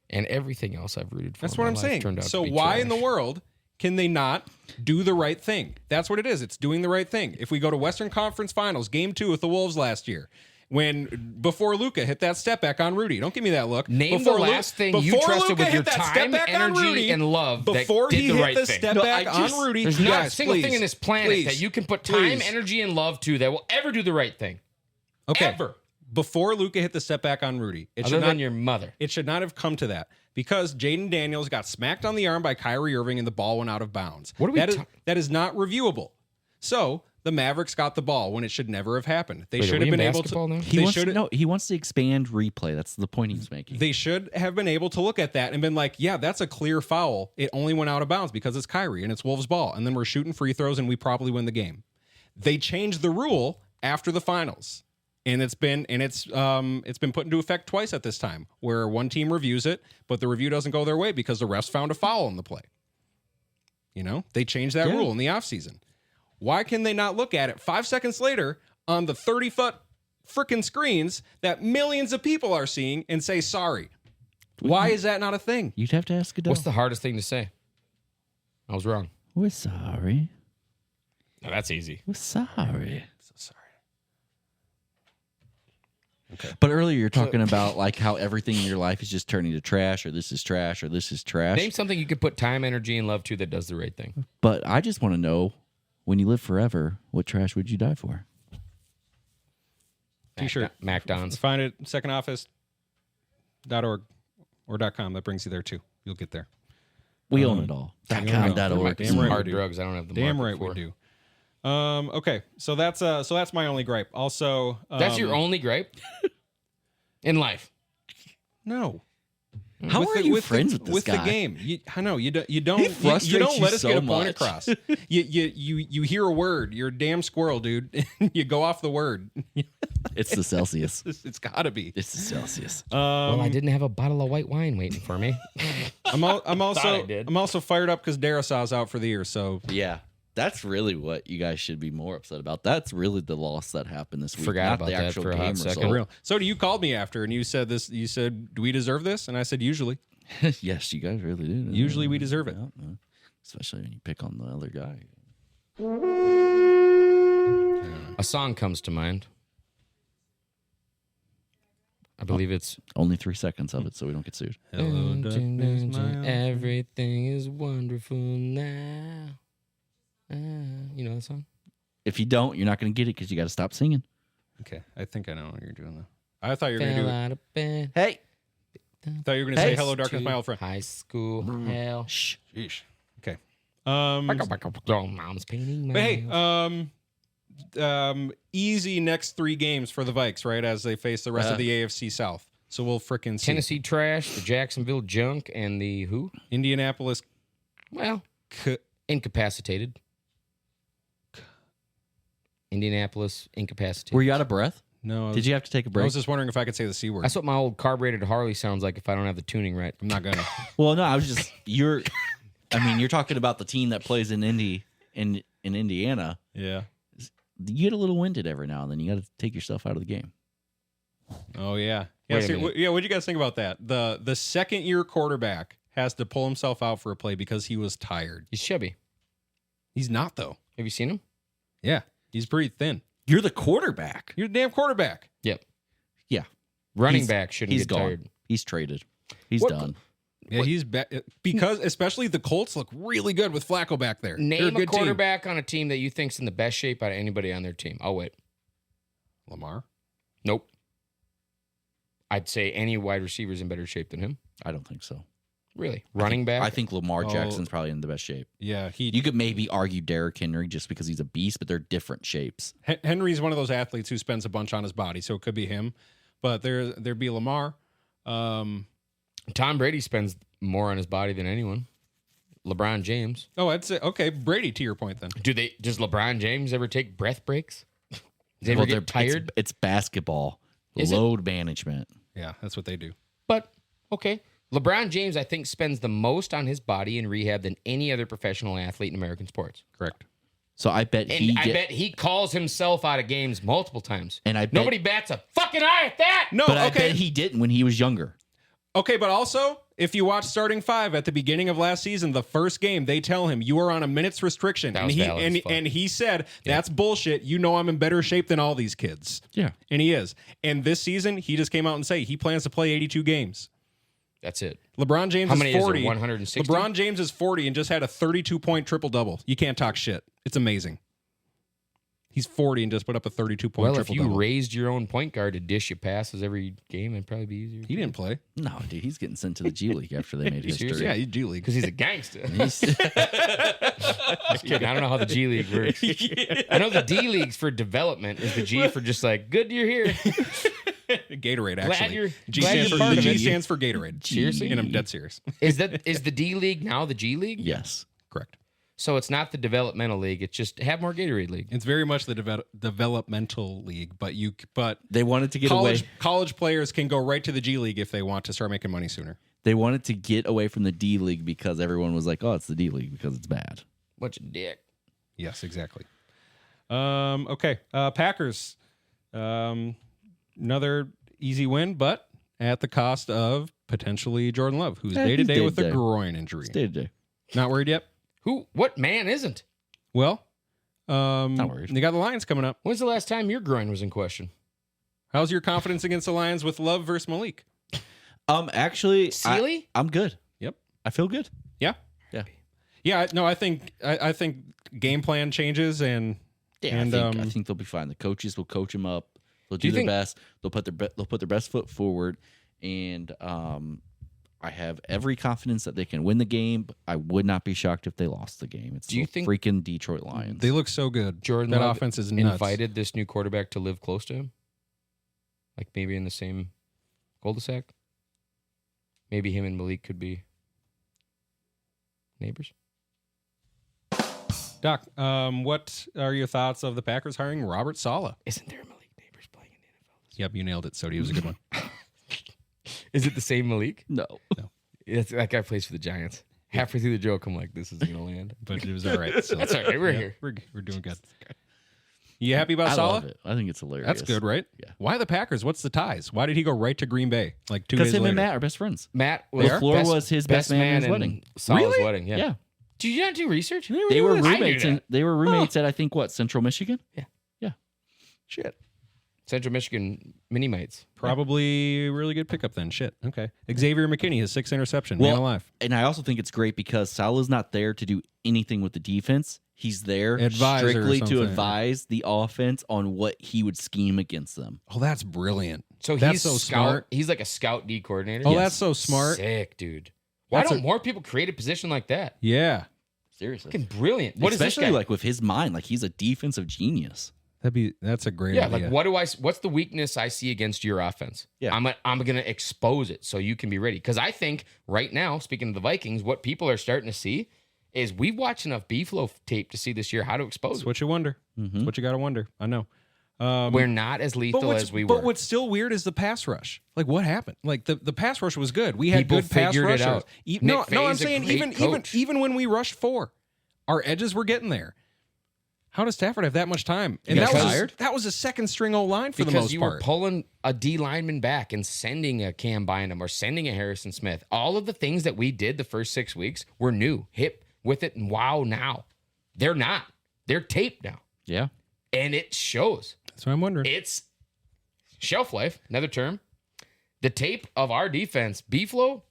And everything else I've rooted for. That's what I'm saying. So why in the world can they not do the right thing? That's what it is. It's doing the right thing. If we go to Western Conference Finals, Game 2 with the Wolves last year, before Luka hit that step back on Rudy. Don't give me that look. Name before the last thing you trusted with your time, energy, and love before that did he the hit right the thing. step back on Rudy. There's not a Guys, single please, thing in this planet please, that you can put time, please. energy, and love to that will ever do the right thing. Okay. Ever. Before Luka hit the step back on Rudy. Other than your mother. It should not have come to that because Jaden Daniels got smacked on the arm by Kyrie Irving and the ball went out of bounds. What are we that is not reviewable. So the Mavericks got the ball when it should never have happened. They Wait, should are we have been in able basketball to. now? He wants to expand replay. That's the point he's making. They should have been able to look at that and been like, yeah, that's a clear foul. It only went out of bounds because it's Kyrie and it's Wolves ball. And then we're shooting free throws and we probably win the game. They changed the rule after the finals. And it's been put into effect twice at this time, where one team reviews it, but the review doesn't go their way because the refs found a foul in the play. You know, they changed that rule in the offseason. Why can they not look at it 5 seconds later on the 30-foot freaking screens that millions of people are seeing and say sorry? Why is that not a thing? You'd have to ask Adele. What's the hardest thing to say? I was wrong. We're sorry. No, that's easy. We're sorry. So sorry. Okay. But earlier you're talking about like how everything in your life is just turning to trash, or this is trash, or this is trash. Name something you could put time, energy, and love to that does the right thing. But I just want to know, when you live forever, what trash would you die for? T-shirt. MacDonald's. Find it secondoffice.org or .com. That brings you there too. You'll get there. We own it all. .com.org. Damn right Hard we do. drugs. I don't have the Damn market right for. we do. Okay, so that's my only gripe. Also, That's your only gripe in life. no. How are you friends with this guy? the game? I know you don't. You don't frustrates let you us so get a point much. across. You hear a word. You're a damn squirrel, dude. You go off the word. It's the Celsius. It's got to be. It's the Celsius. Well, I didn't have a bottle of white wine waiting for me. I'm I did. also fired up because Darrisaw's out for the year. So Yeah. That's really what you guys should be more upset about. That's really the loss that happened this week. Forgot not about the that actual for a game hot second. result. real. So you called me after and you said this. You said, "Do we deserve this?" And I said, "Usually, Yes, you guys really do. usually we deserve it." Yeah, especially when you pick on the other guy. A song comes to mind. I believe it's Only 3 seconds of it, so we don't get sued. Hello, darkness, my old friend. everything is wonderful now. You know that song? If you don't, you're not going to get it because you got to stop singing. Okay, I think I know what you're doing though. I thought you were going to Fell do. out of bed. Hey, I thought you were going to say Hey. "Hello, darkness, my old friend." High school hell. shh. Sheesh. Okay. Mom's painting. But hey, easy next 3 games for the Vikes, right? As they face the rest of the AFC South. So we'll frickin' see. Tennessee Trash, the Jacksonville Junk, and the who? Indianapolis. Well, incapacitated. Indianapolis incapacitated. Were you out of breath? No. Did you have to take a I break? was just wondering if I could say the C word. That's what my old carbureted Harley sounds like if I don't have the tuning right. I'm not gonna. Well, no, I was just you're talking about the team that plays in Indiana. Yeah. You get a little winded every now and then. You got to take yourself out of the game. Oh yeah. Yeah. Wait a See, minute. what do you guys think about that? The second year quarterback has to pull himself out for a play because he was tired. He's chubby. He's not though. Have you seen him? Yeah. He's pretty thin. You're the quarterback. You're the damn quarterback. Yep. Yeah. Running He's- back shouldn't He's get gone. tired. He's traded. He's What- done. Yeah, he's because especially the Colts look really good with Flacco back there. They're Name a good team. quarterback on a team that you think's in the best shape out of anybody on their team. I'll wait. Lamar. Nope. I'd say any wide receiver's in better shape than him. I don't think so. Really? Running back? I think Lamar Jackson's probably in the best shape. Yeah, You could maybe argue Derrick Henry just because he's a beast, but they're different shapes. Henry's one of those athletes who spends a bunch on his body, so it could be him. But there'd be Lamar. Tom Brady spends more on his body than anyone. LeBron James. Oh, I'd say okay, Brady. To your point, then. Does LeBron James ever take breath breaks? Does he ever Well, get tired? It's basketball. Is it? Load management. Yeah, that's what they do. But okay. LeBron James, I think, spends the most on his body in rehab than any other professional athlete in American sports. Correct. So I bet And I bet he calls himself out of games multiple times. And I bet- nobody bats a fucking eye at that. No, But I okay. bet he didn't when he was younger. Okay, but also, if you watch starting 5 at the beginning of last season, the first game, they tell him you are on a minutes restriction. That And was he valid as fuck. and he said, that's bullshit. You know I'm in better shape than all these kids. Yeah. And he is. And this season, he just came out and say he plans to play 82 games. That's it. LeBron James How is many is 40. there, 160? LeBron James is 40 and just had a 32-point triple-double. You can't talk shit. It's amazing. He's 40 and just put up a 32-point Well, if triple you double. raised your own point guard to dish you passes every game, it'd probably be easier. He didn't play. No, dude, he's getting sent to the G League after they made history. Yeah, he's G League. Because he's a gangster. He's- Just kidding. I don't know how the G League works. I know the D League's for development. Is the G for just like, good you're here. Gatorade, actually. you're- G glad stands you're for, part the of G it. stands for Gatorade. Seriously? And I'm dead serious. Is the D League now the G League? yes. Correct. So it's not the developmental league. It's just have more Gatorade League. It's very much the developmental league, but They wanted to get away. college players can go right to the G League if they want to start making money sooner. They wanted to get away from the D League because everyone was like, "Oh, it's the D League because it's bad." Bunch of dick. Yes, exactly. Okay. Packers. Another easy win, but at the cost of potentially Jordan Love, who's day to day with a day-to-day. groin injury. Stay today. Not worried yet? What man isn't? Well, Not worried. they got the Lions coming up. When's the last time your groin was in question? How's your confidence against the Lions with Love versus Malik? Actually, Sealy? I'm good. Yep. I feel good. Yeah. Yeah. Yeah. No, I think game plan changes and Yeah, And, I think they'll be fine. The coaches will coach them up. They'll do you their think- best. They'll put their best foot forward, and I have every confidence that they can win the game. But I would not be shocked if they lost the game. It's Do you the think- freaking Detroit Lions? they look so good. Jordan that Love offense is nuts. invited this new quarterback to live close to him? Like maybe in the same cul-de-sac? Maybe him and Malik could be neighbors? Doc, what are your thoughts of the Packers hiring Robert Saleh? Isn't there Malik neighbors playing in the NFL? Yep, you nailed it, Sodie. It was a good one. Is it the same Malik? no. That guy plays for the Giants. Halfway through the joke, I'm like, this isn't going to land. But it was all right. So. That's all right. We're Yeah, here. We're doing good. You happy about I Saleh? love it. I think it's hilarious. That's good, right? Yeah. Why the Packers? What's the ties? Why did he go right to Green Bay like 2 days Because him later? and Matt are best friends. Matt was LaFleur was his best man at his in wedding. Saleh's Really? wedding. Yeah. Yeah. Did you not do research? They were I knew roommates. that. They were roommates at I think what Central Michigan. Shit. Central Michigan mini mates. Probably a really good pickup then. Shit. Okay. Xavier McKinney, his 6th interception. Man Well, alive. And I also think it's great because Salah's not there to do anything with the defense. He's there Advisor or strictly to something. advise the offense on what he would scheme against them. Oh, that's brilliant. So That's he's so scout, smart. He's like a scout D coordinator. Oh, Yes. that's so smart. Sick, dude. Why That's don't a- more people create a position like that? Yeah. Seriously. Fucking brilliant. What is Especially this guy? like with his mind, like he's a defensive genius. That's a great Yeah, idea. like what's the weakness I see against your offense? Yeah. I'm gonna expose it so you can be ready. Because I think right now, speaking of the Vikings, what people are starting to see is we've watched enough B-Flow tape to see this year how to expose That's it. what you wonder. Mhm. That's what you got to wonder. I know. We're not as lethal as we were. But what's still weird is the pass rush. Like what happened? Like the pass rush was good. We had People good pass figured it rushers. out. No, Nick no, I'm Faye's a saying great coach. even when we rushed 4, our edges were getting there. How does Stafford have that much time? And got that was tired? that was a second string O line for the because most you were part. pulling a D lineman back and sending a Cam Bynum or sending a Harrison Smith. All of the things that we did the first 6 weeks were new, hip with it, and wow now. They're not. They're taped now. Yeah. And it shows. That's what I'm wondering. It's shelf life, another term. The tape of our defense, B-Flow,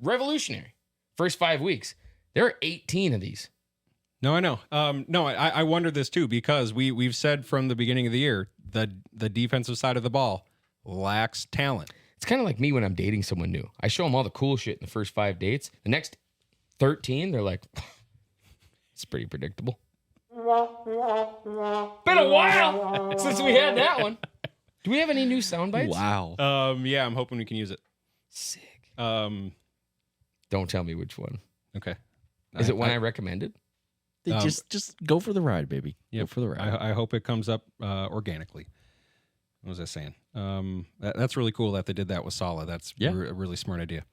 revolutionary. First 5 weeks. There are 18 of these. No, I know. No, I wonder this too because we've said from the beginning of the year the defensive side of the ball lacks talent. It's kind of like me when I'm dating someone new. I show them all the cool shit in the first 5 dates. The next 13, they're like, it's pretty predictable. Been a while since we had that one. Do we have any new sound bites? Wow. Yeah, I'm hoping we can use it. Sick. Um, Don't tell me which one. okay. Is it one I recommended? They just go for the ride, baby. Yep. Go for the ride. I hope it comes up organically. What was I saying? That's really cool that they did that with Saleh. That's Yeah. a really smart idea.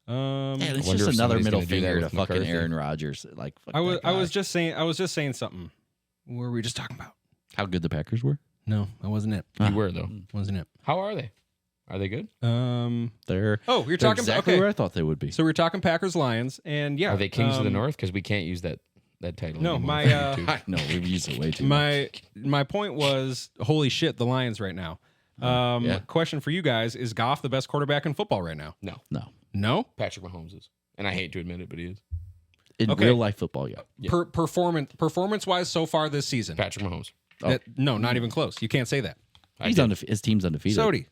yeah, it's wonder just if another somebody's middle gonna do that finger to with fucking McCarthy. Aaron Rodgers. Like fuck I was that guy. just saying something. What were we just talking about? How good the Packers were. No, that wasn't it. You were, though. Wasn't it? How are they? Are they good? They're Oh, you're they're talking exactly okay. where I thought they would be. So we're talking Packers Lions, and yeah, Are they Kings of the North? Because we can't use that title. No, anymore my, for uh, YouTube. I know we've used it way too much. My point was, holy shit, the Lions right now. Yeah. Question for you guys: is Goff the best quarterback in football right now? No, No, No. Patrick Mahomes is, and I hate to admit it, but he is. in Okay. real life football, yeah. Performance wise, so far this season, Patrick Mahomes. No, not even close. You can't say that. His team's undefeated.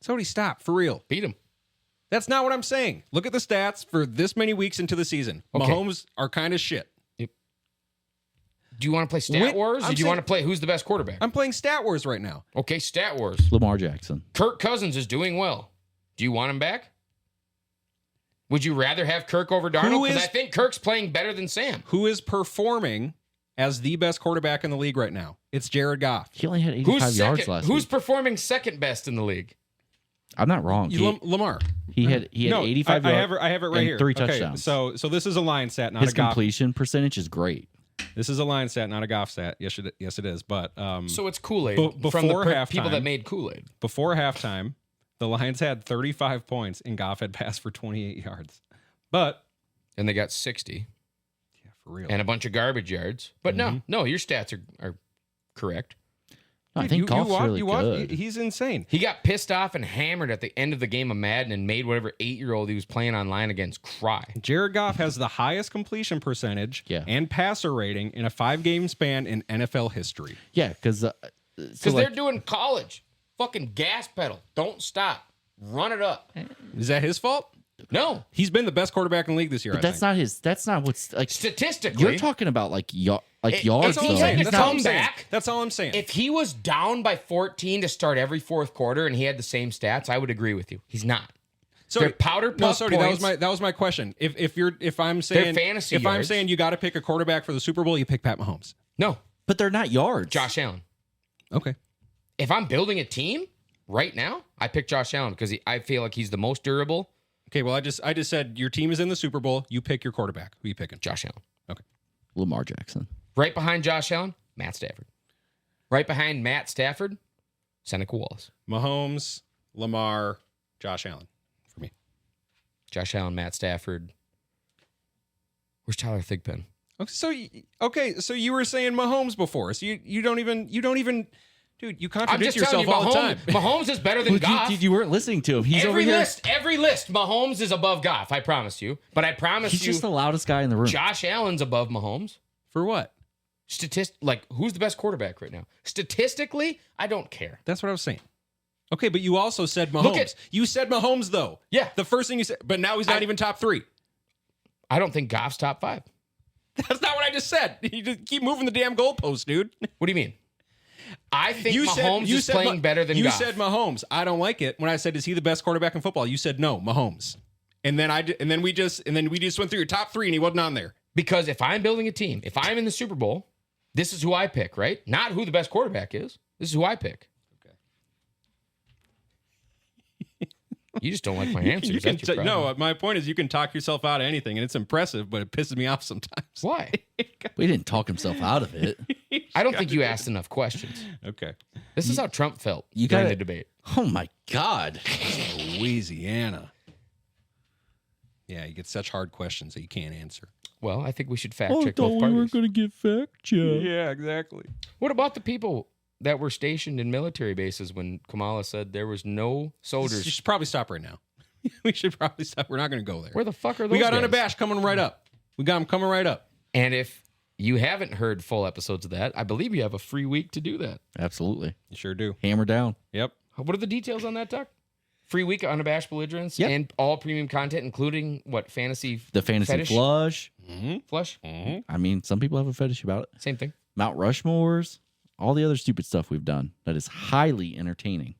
Sodie, stop for real. Beat him. That's not what I'm saying. Look at the stats for this many weeks into the season. Okay. Mahomes are kind of shit. Yep. Do you want to play Stat Wars, or do you want to play who's the best quarterback? I'm playing Stat Wars right now. Okay, Stat Wars. Lamar Jackson. Kirk Cousins is doing well. Do you want him back? Would you rather have Kirk over Darnold? Because I think Kirk's playing better than Sam. Who is performing as the best quarterback in the league right now? It's Jared Goff. He only had 85 yards last Who's week. performing second best in the league? I'm not wrong. Lamar. He had 85 yards. I have it right and here. 3 touchdowns. So this is a line stat, not His a Goff. completion percentage is great. This is a line stat, not a Goff stat. Yes, it is. But So it's Kool-Aid before from the halftime, people that made Kool-Aid. Before halftime, the Lions had 35 points and Goff had passed for 28 yards. But And they got 60. yeah, for real. And a bunch of garbage yards. But no, your stats are correct. I think Goff's really good. He's insane. He got pissed off and hammered at the end of the game of Madden and made whatever 8-year-old he was playing online against cry. Jared Goff has the highest completion percentage Yeah. and passer rating in a 5-game span in NFL history. Yeah, because They're doing college. Fucking gas pedal. Don't stop. Run it up. Is that his fault? No. He's been the best quarterback in the league this year. But that's not his. That's not what's like. Statistically. You're talking about yards. That's Though. all I'm saying. He's That's not- all I'm saying. That's all I'm saying. If he was down by 14 to start every fourth quarter and he had the same stats, I would agree with you. He's not. They're powder puff Sodie, points. that was my question. If I'm They're fantasy I'm yards. saying you got to pick a quarterback for the Super Bowl, you pick Pat Mahomes. No. But they're not yards. Josh Allen. Okay. If I'm building a team right now, I pick Josh Allen because I feel like he's the most durable. Okay. Well, I just said your team is in the Super Bowl. You pick your quarterback. Who you picking? Josh Allen. Okay. Lamar Jackson. Right behind Josh Allen, Matt Stafford. Right behind Matt Stafford, Seneca Wallace. Mahomes, Lamar, Josh Allen for me. Josh Allen, Matt Stafford. Where's Tyler Thigpen? So you were saying Mahomes before. So you don't even dude, you I'm contradict just telling yourself you, all the time. Mahomes is better than Goff. You weren't listening to him. He's over here. Every list, Mahomes is above Goff. I promise you. But I promise He's you, just the loudest guy in the room. Josh Allen's above Mahomes. For what? Who's the best quarterback right now? Statistically, I don't care. That's what I was saying. Okay, but you also said Mahomes. You said Mahomes though. Yeah. The first thing you said, but now he's not even top 3. I don't think Goff's top 5. That's not what I just said. You just keep moving the damn goalpost, dude. What do you mean? I think Mahomes is playing better than Goff. You said Mahomes. I don't like it. When I said, is he the best quarterback in football? You said no, Mahomes. And then we just went through your top 3 and he wasn't on there. Because if I'm building a team, if I'm in the Super Bowl, this is who I pick, right? Not who the best quarterback is. This is who I pick. Okay. You just don't like my answers. That's your problem. No, my point is you can talk yourself out of anything, and it's impressive, but it pisses me off sometimes. Why? We didn't talk himself out of it. I don't think you asked enough questions. Okay. This is how Trump felt You during gotta- the debate. Oh my God. Louisiana. Yeah, you get such hard questions that you can't answer. Well, I think we should fact check both parties. going to get fact checked. Yeah, exactly. What about the people that were stationed in military bases when Kamala said there was no You soldiers? should probably stop right now. We should probably stop. We're not going to go there. Where the fuck are those We got guys? Unabashed coming right up. We got them coming right up. And if you haven't heard full episodes of that, I believe you have a free week to do that. Absolutely. You sure do. Hammer down. Yep. What are the details on that, Tuck? Free week of Unabashed Belligerence Yep. and all premium content, including what, fantasy The fantasy fetish? flush. Flush? I mean, some people have a fetish about it. Same thing. Mount Rushmores. All the other stupid stuff we've done. That is highly entertaining.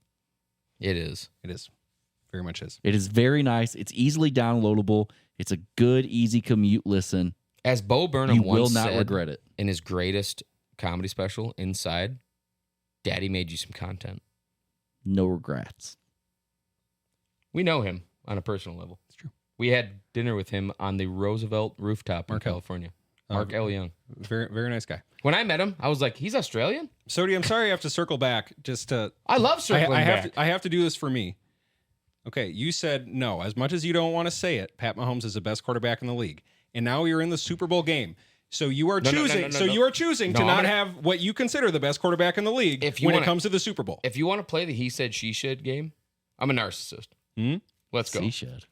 It is. It is. Very much is. It is very nice. It's easily downloadable. It's a good, easy commute listen. As Bo Burnham You once will not said regret it. in his greatest comedy special, Inside, Daddy made you some content. No regrets. We know him on a personal level. It's true. We had dinner with him on the Roosevelt rooftop in Mark L. California. Mark L. Young. Very, very nice guy. When I met him, I was like, he's Australian? Sodie, I'm sorry I have to circle back just to... I love circling back. I have to do this for me. Okay, you said no. As much as you don't want to say it, Pat Mahomes is the best quarterback in the league. And now you're in the Super Bowl game. So you are choosing to not have what you consider the best quarterback in the league when it comes to the Super Bowl. If you want to play the he said, she should game, I'm a narcissist. Let's go. She should.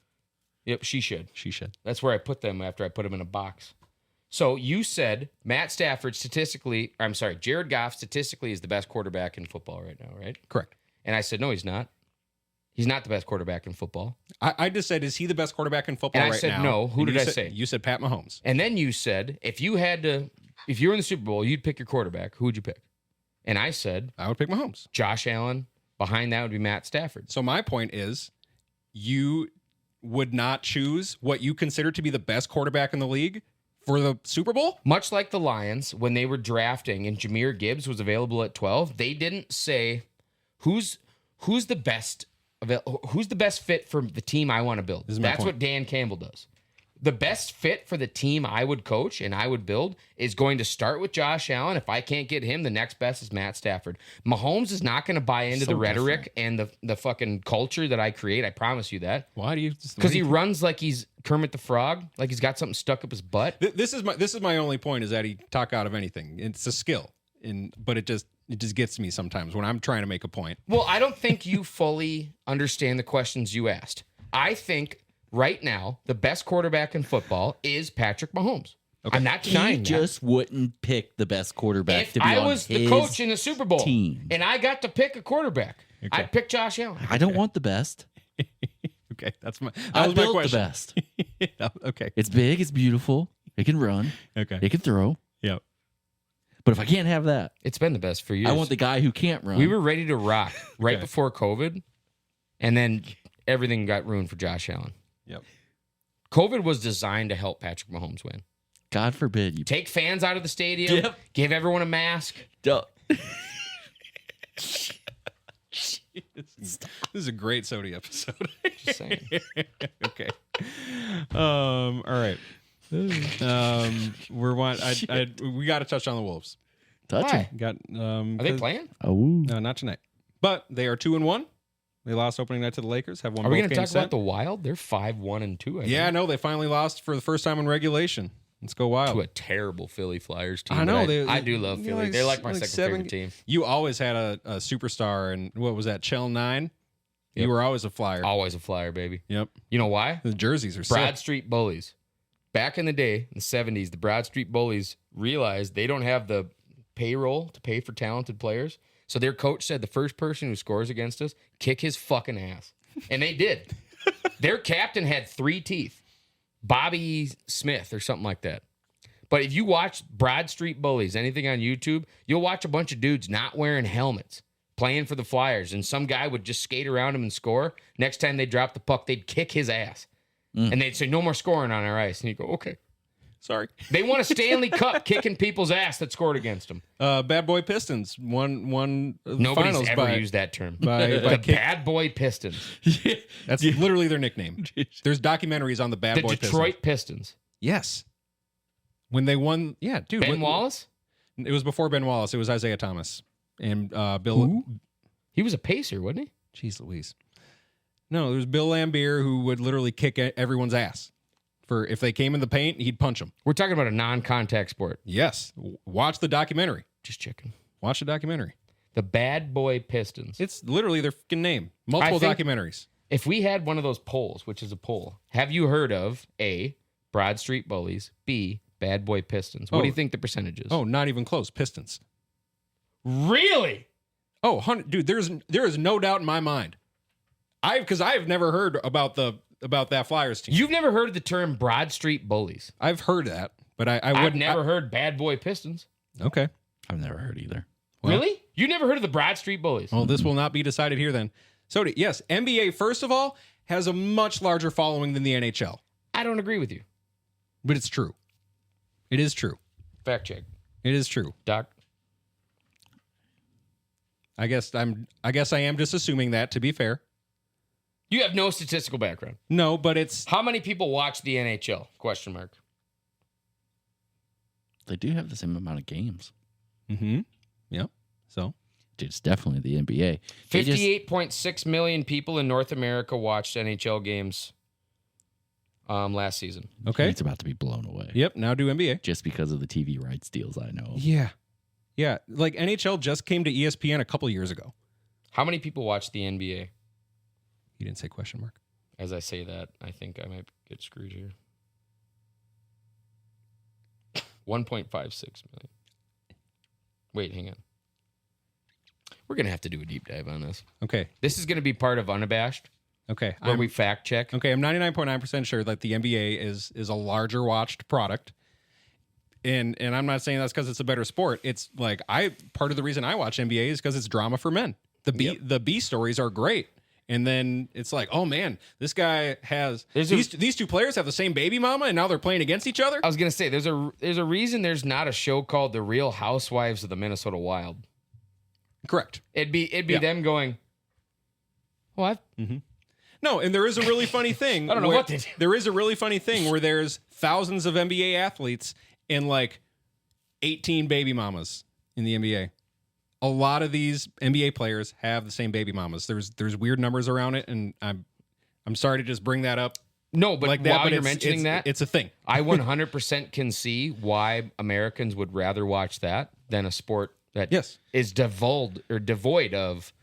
Yep, she should. She should. That's where I put them after I put them in a box. So you said Jared Goff statistically is the best quarterback in football right now, right? Correct. And I said, no, he's not. He's not the best quarterback in football. I just said, is he the best quarterback in football And I right said, now? no. Who And did you I said- say? You said Pat Mahomes. And then you said, if you were in the Super Bowl, you'd pick your quarterback. Who would you pick? And I said, I would pick Mahomes. Josh Allen. Behind that would be Matt Stafford. So my point is, you would not choose what you consider to be the best quarterback in the league for the Super Bowl? Much like the Lions, when they were drafting and Jahmyr Gibbs was available at 12, they didn't say who's the best fit for the team I want to build. That's what Dan Campbell does. The best fit for the team I would coach and I would build is going to start with Josh Allen. If I can't get him, the next best is Matt Stafford. Mahomes is not going to buy into the rhetoric and the fucking culture that I create. I promise you that. Why do you? Because he runs like he's Kermit the Frog, like he's got something stuck up his butt. This is my only point, is that he talk out of anything. It's a skill, but it just gets me sometimes when I'm trying to make a point. Well, I don't think you fully understand the questions you asked. I think right now the best quarterback in football is Patrick Mahomes. Okay. I'm not denying that. He just wouldn't pick the best quarterback If to be I on was the his coach in the Super Bowl team. and I got to pick a quarterback, I'd pick Josh Allen. I don't want the best. Okay, that I was my built the question. best. Okay. It's big. It's beautiful. It can run. Okay. It can throw. Yep. But if I can't have that, It's been the best for years. I want the guy who can't run. We were ready to rock right Okay. before COVID, and then everything got ruined for Josh Allen. Yep. COVID was designed to help Patrick Mahomes win. God forbid you. Take fans out of the stadium, Yep. give everyone a mask. Duh. This is a great Sodie episode. Just saying. Okay. All right. We got to touch on the Wolves. Touch Why? him. Got Are they playing? Oh. No, not tonight. But they are 2-1. They lost opening night to the Lakers. Have won. Are we going going to to talk about the Wild? They're 5-1-2. Yeah, no, they finally lost for the first time in regulation. Let's go Wild. To a terrible Philly Flyers team. I know. but I do love you Philly. know, They're like my like second favorite team. You always had a superstar, and what was that? Chell 9. Yep. You were always a Flyer. Always a Flyer, baby. Yep. You know why? The jerseys are Broad sick. Street Bullies. Back in the day, in the 70s, the Broad Street Bullies realized they don't have the payroll to pay for talented players. So their coach said the first person who scores against us, kick his fucking ass. And they did. Their captain had 3 teeth. Bobby Smith or something like that. But if you watch Broad Street Bullies, anything on YouTube, you'll watch a bunch of dudes not wearing helmets, playing for the Flyers, and some guy would just skate around him and score. Next time they drop the puck, they'd kick his ass. And they'd say, no more scoring on our ice. And you go, okay. Sorry. They won a Stanley Cup kicking people's ass that scored against them. Bad Boy Pistons won Nobody's finals ever by, used that term. by The kick. Bad Boy Pistons. That's literally their nickname. There's documentaries on the Bad The Boy Detroit Pistons. Pistons. Yes. When they won, yeah, dude. Ben Wallace? It was before Ben Wallace. It was Isaiah Thomas and Bill. Who? He was a pacer, wasn't he? Jeez Louise. No, there was Bill Lambier, who would literally kick everyone's ass. For if they came in the paint, he'd punch them. We're talking about a non-contact sport. Yes. Watch the documentary. Just checking. Watch the documentary. The Bad Boy Pistons. It's literally their freaking name. Multiple I think- documentaries. If we had one of those polls, which is a poll, have you heard of A, Broad Street Bullies, B, Bad Boy Pistons? What do you think the percentage is? Oh, not even close. Pistons. Really? Oh, dude, there is no doubt in my mind. Because I have never heard about that Flyers team. You've never heard of the term Broad Street Bullies? I've heard that, but I I've wouldn't. never heard Bad Boy Pistons. Okay. I've never heard either. Well- Really? You never heard of the Broad Street Bullies? Well, this will not be decided here then. So, yes, NBA, first of all, has a much larger following than the NHL. I don't agree with you. But it's true. It is true. Fact check. It is true. Doc. I guess I am just assuming that, to be fair. You have no statistical background. No, but it's How many people watch the NHL? Question mark. They do have the same amount of games. mm-hmm. Yep. So Dude, it's definitely the NBA. They just- 58.6 million people in North America watched NHL games last season. okay. It's about to be blown away. Yep, now do NBA. Just because of the TV rights deals I know. Yeah. Yeah, like NHL just came to ESPN a couple years ago. How many people watch the NBA? You didn't say question mark. As I say that, I think I might get screwed here. 1.56 million. Wait, hang on. We're going to have to do a deep dive on this. Okay. This is going to be part of Unabashed, Okay. where we fact check. Okay, I'm 99.9% sure that the NBA is a larger watched product. And I'm not saying that's because it's a better sport. It's like part of the reason I watch NBA is because it's drama for men. The B stories are great. And then it's like, oh man, this guy has these two players have the same baby mama and now they're playing against each other. I was going to say there's a reason there's not a show called The Real Housewives of the Minnesota Wild. Correct. It'd be them going, what? No, and there is a really funny thing. I don't know what they do. There is a really funny thing where there's thousands of NBA athletes and like 18 baby mamas in the NBA. A lot of these NBA players have the same baby mamas. There's weird numbers around it, and I'm sorry to just bring that up. No, but like that, while but you're mentioning that, it's a thing. I 100% can see why Americans would rather watch that than a sport that is devoid of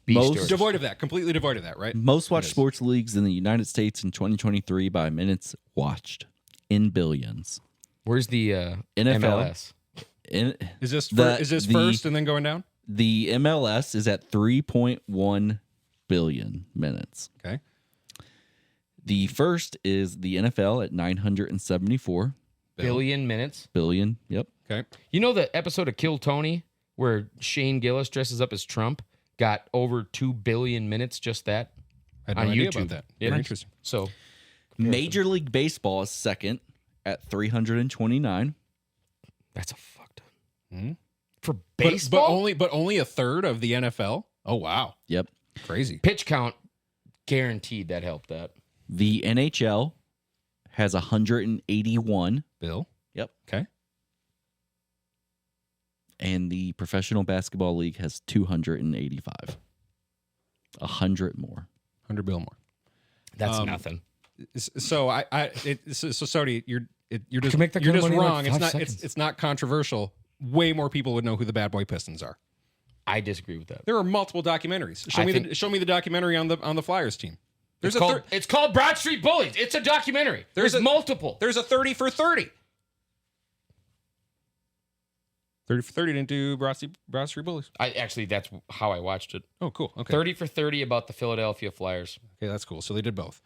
Most devoid of that, completely devoid of that, right? Most watched sports leagues in the United States in 2023 by minutes watched in billions. Where's the NFL? MLS? Is this first and then going down? The MLS is at 3.1 billion minutes. Okay. The first is the NFL at 974 billion minutes. Billion. Yep. Okay. You know the episode of Kill Tony where Shane Gillis dresses up as Trump got over 2 billion minutes, just that? I had no on idea YouTube. about that. Yeah. Very interesting. So Major League Baseball is second at 329. that's a fuck ton. Hmm? For baseball? But only a third of the NFL? Oh wow. Yep. Crazy. Pitch count, guaranteed that helped that. The NHL has 181. Bill. Yep. Okay. And the Professional Basketball League has 285. 100 more. 100 bill more. That's nothing. So Sodie, you're just can make that you're kind of just money in wrong. like 5 It's not seconds. it's not controversial. Way more people would know who the Bad Boy Pistons are. I disagree with that. There are multiple documentaries. Show me the documentary on the Flyers team. It's called Broad Street Bullies. It's a documentary. There's multiple. There's a 30 for 30. 30 for 30 didn't do Broad Street Bullies. That's how I watched it. Oh, cool. Okay. 30 for 30 about the Philadelphia Flyers. Okay, that's cool. So they did both.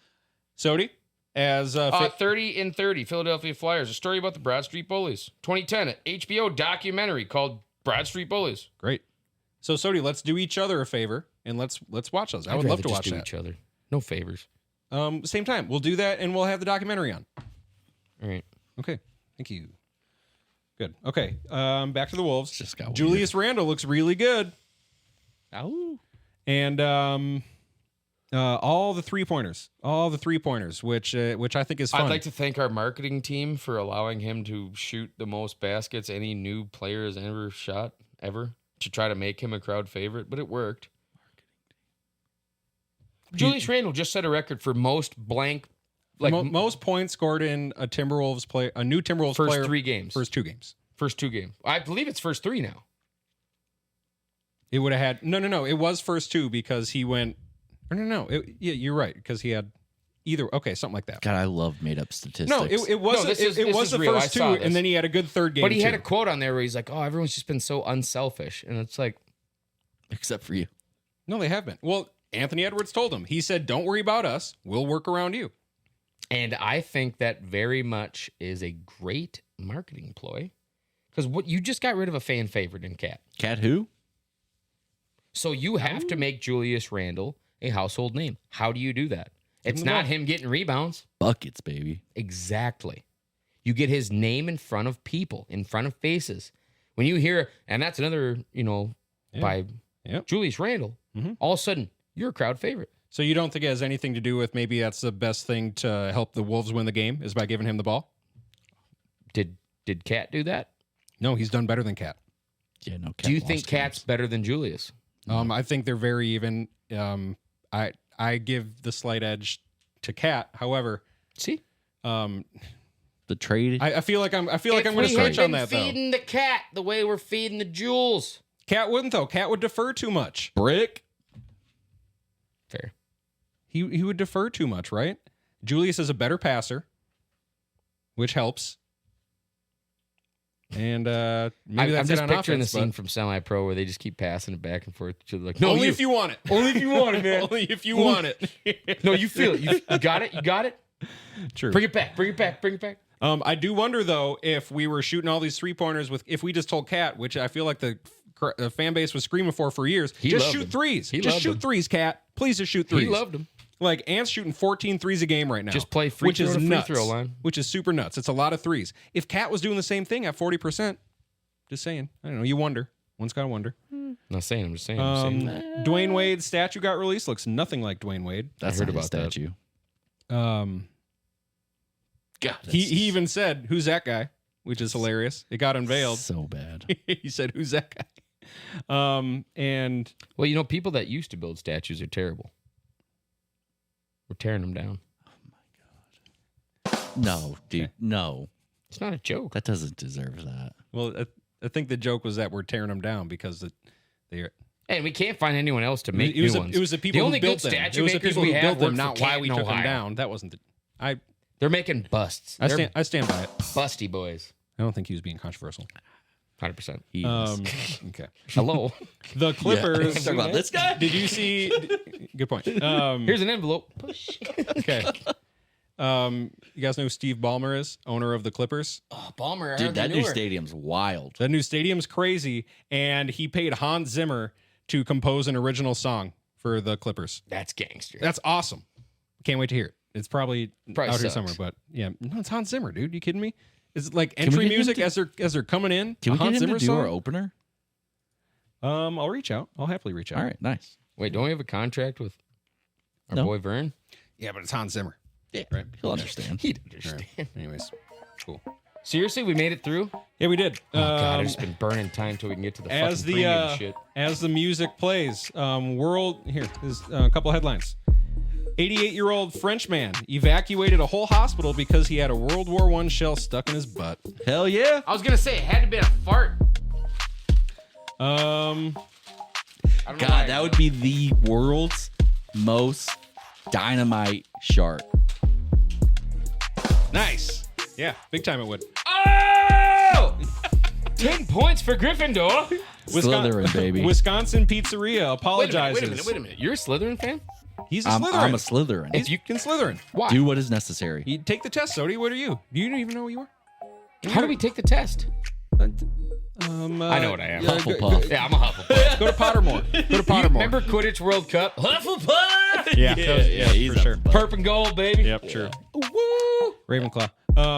Sodie, as 30 in 30 Philadelphia Flyers. A story about the Broad Street Bullies. 2010 HBO documentary called Broad Street Bullies. Great. So Sodie, let's do each other a favor and let's watch those. I would love to watch that. Each other. No favors. Same time. We'll do that and we'll have the documentary on. All right. Okay. Thank you. Good. Okay. Back to the Wolves. Just got Julius Randle looks really good. Oh. And all the 3-pointers, which I think is fun. I'd like to thank our marketing team for allowing him to shoot the most baskets any new player has ever shot, ever, to try to make him a crowd favorite, but it worked. Julius Randle just set a record for most blank, most points scored in a new Timberwolves player. First 3 games. First 2 games. First 2 games. I believe it's first 3 now. It would have had no. It was first 2 because he went. No. You're right because he had either. Okay, something like that. God, I love made up statistics. No, it was. It was the real. first 2, and then he had a good third game. But he had a quote on there where he's like, "Oh, everyone's just been so unselfish," and it's like, except for you. No, they have been. Well, Anthony Edwards told him. He said, "Don't worry about us. We'll work around you." And I think that very much is a great marketing ploy because what you just got rid of a fan favorite in Cat. Cat who? So you have to make Julius Randle a household name. How do you do that? It's not him getting rebounds. Buckets, baby. Exactly. You get his name in front of people, in front of faces. When you hear, and that's another, by Julius Randle, all of a sudden, you're a crowd favorite. So you don't think it has anything to do with maybe that's the best thing to help the Wolves win the game is by giving him the ball? Did Cat do that? No, he's done better than Cat. Yeah, no. Cat do you think Cat's better than Julius? I think they're very even. I give the slight edge to Cat. However, see, the trade. I feel like I'm going to switch on that though. Feeding the Cat the way we're feeding the Jules. Cat wouldn't though. Cat would defer too much. Brick. Fair. He would defer too much, right? Julius is a better passer, which helps. And maybe I'm that's just it on picturing offense, the scene but from Semi-Pro where they just keep passing it back and forth to each other. Like, no, only if you want it. Only if you want it, man. Only if you want it. No, you feel it. You got it. You got it. True. Bring it back. Bring it back. Bring it back. I do wonder though if we were shooting all these 3-pointers if we just told Cat, which I feel like the fan base was screaming for years, just shoot threes. Just shoot threes, Cat. Please just shoot threes. He loved them. Like Ant's shooting 14 threes a game right now. Just play free throw to free throw line. Which is super nuts. It's a lot of threes. If Cat was doing the same thing at 40%, just saying. I don't know. You wonder. One's got to wonder. Not saying. I'm just saying. Dwyane Wade's statue got released. Looks nothing like Dwyane Wade. That's heard not about his statue. God, he even said, "Who's that guy?" Which is hilarious. It got unveiled. So bad. He said, "Who's that guy?" And well, people that used to build statues are terrible. We're tearing them down. No, dude. No. It's not a joke. That doesn't deserve that. well, I think the joke was that we're tearing them down because they're. And we can't find anyone else to make new ones. It was the people the only who built good them. statue It was the makers people we who have built them, work for not why Canton, we took them Ohio. down. That wasn't the. They're making busts. I They're stand by it. busty boys. I don't think he was being controversial. 100%. He is. Okay. Hello. The Clippers. Talking about this guy? Did you see? Good point. Here's an envelope. Push. Okay. You guys know who Steve Ballmer is, owner of the Clippers? Oh, Ballmer. Dude, that new stadium's wild. That new stadium's crazy, and he paid Hans Zimmer to compose an original song for the Clippers. That's gangster. That's awesome. Can't wait to hear it. It's probably out here sucks. somewhere, but yeah, no, it's Hans Zimmer, dude. You kidding me? Is it like Can we entry get him music to- as they're coming in? Can we a Hans get him Zimmer to do our song? opener? I'll reach out. I'll happily reach out. All right, nice. Wait, don't we have a contract with our No. boy Vern? Yeah, but it's Hans Zimmer. Yeah, Right. he'll understand. He'd All understand. right. Anyways, cool. Seriously, we made it through? Yeah, we did. Oh, God, I've just been burning time until we can get to the as fucking the premium shit. as the music plays, here's a couple headlines. 88-year-old French man evacuated a whole hospital because he had a World War I shell stuck in his butt. Hell yeah. I was going to say, it had to be a fart. Um, I don't know why. God, that would be the world's most dynamite shark. nice. Yeah, big time it would. Oh! 10 points for Gryffindor. Slytherin, baby. Wisconsin pizzeria apologizes. Wait a minute. You're a Slytherin fan? He's a I'm Slytherin. a Slytherin. He's you can Slytherin. Why? Do what is necessary. You take the test, Sodie. What are you? Do you even know what you are? How do we take the test? I know what I am. Hufflepuff. Yeah, I'm a Hufflepuff. Go to Pottermore. Go to You Pottermore. remember Quidditch World Cup? Hufflepuff! Yeah, he's for sure. Purp and gold, baby. Yep, sure. Woo! Ravenclaw.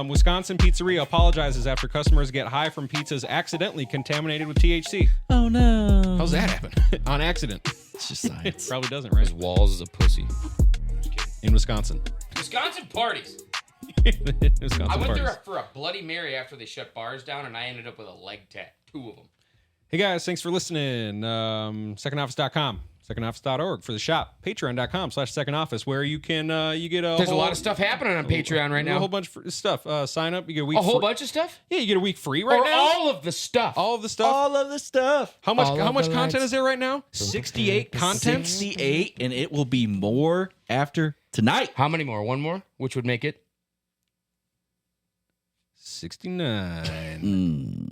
Wisconsin pizzeria apologizes after customers get high from pizzas accidentally contaminated with THC. Oh, no. How's that happen? On accident. It's just science. Probably doesn't, right? His walls is a pussy. Just kidding. In Wisconsin. Wisconsin parties. Wisconsin I went parties. there for a Bloody Mary after they shut bars down, and I ended up with a leg tat. 2 of them. Hey guys, thanks for listening. Secondoffice.com, secondoffice.org for the shop, patreon.com/secondoffice, where you can you get There's a lot of stuff happening on Patreon right a now. whole bunch of stuff. Sign up, you get a week. A whole bunch of stuff? Yeah, you get a week free right Or now. all of the stuff. All of the stuff. All of the stuff. How much? all How of much the content lights. is there right now? 68 content. 68, and it will be more after tonight. How many more? One more? Which would make it? 69.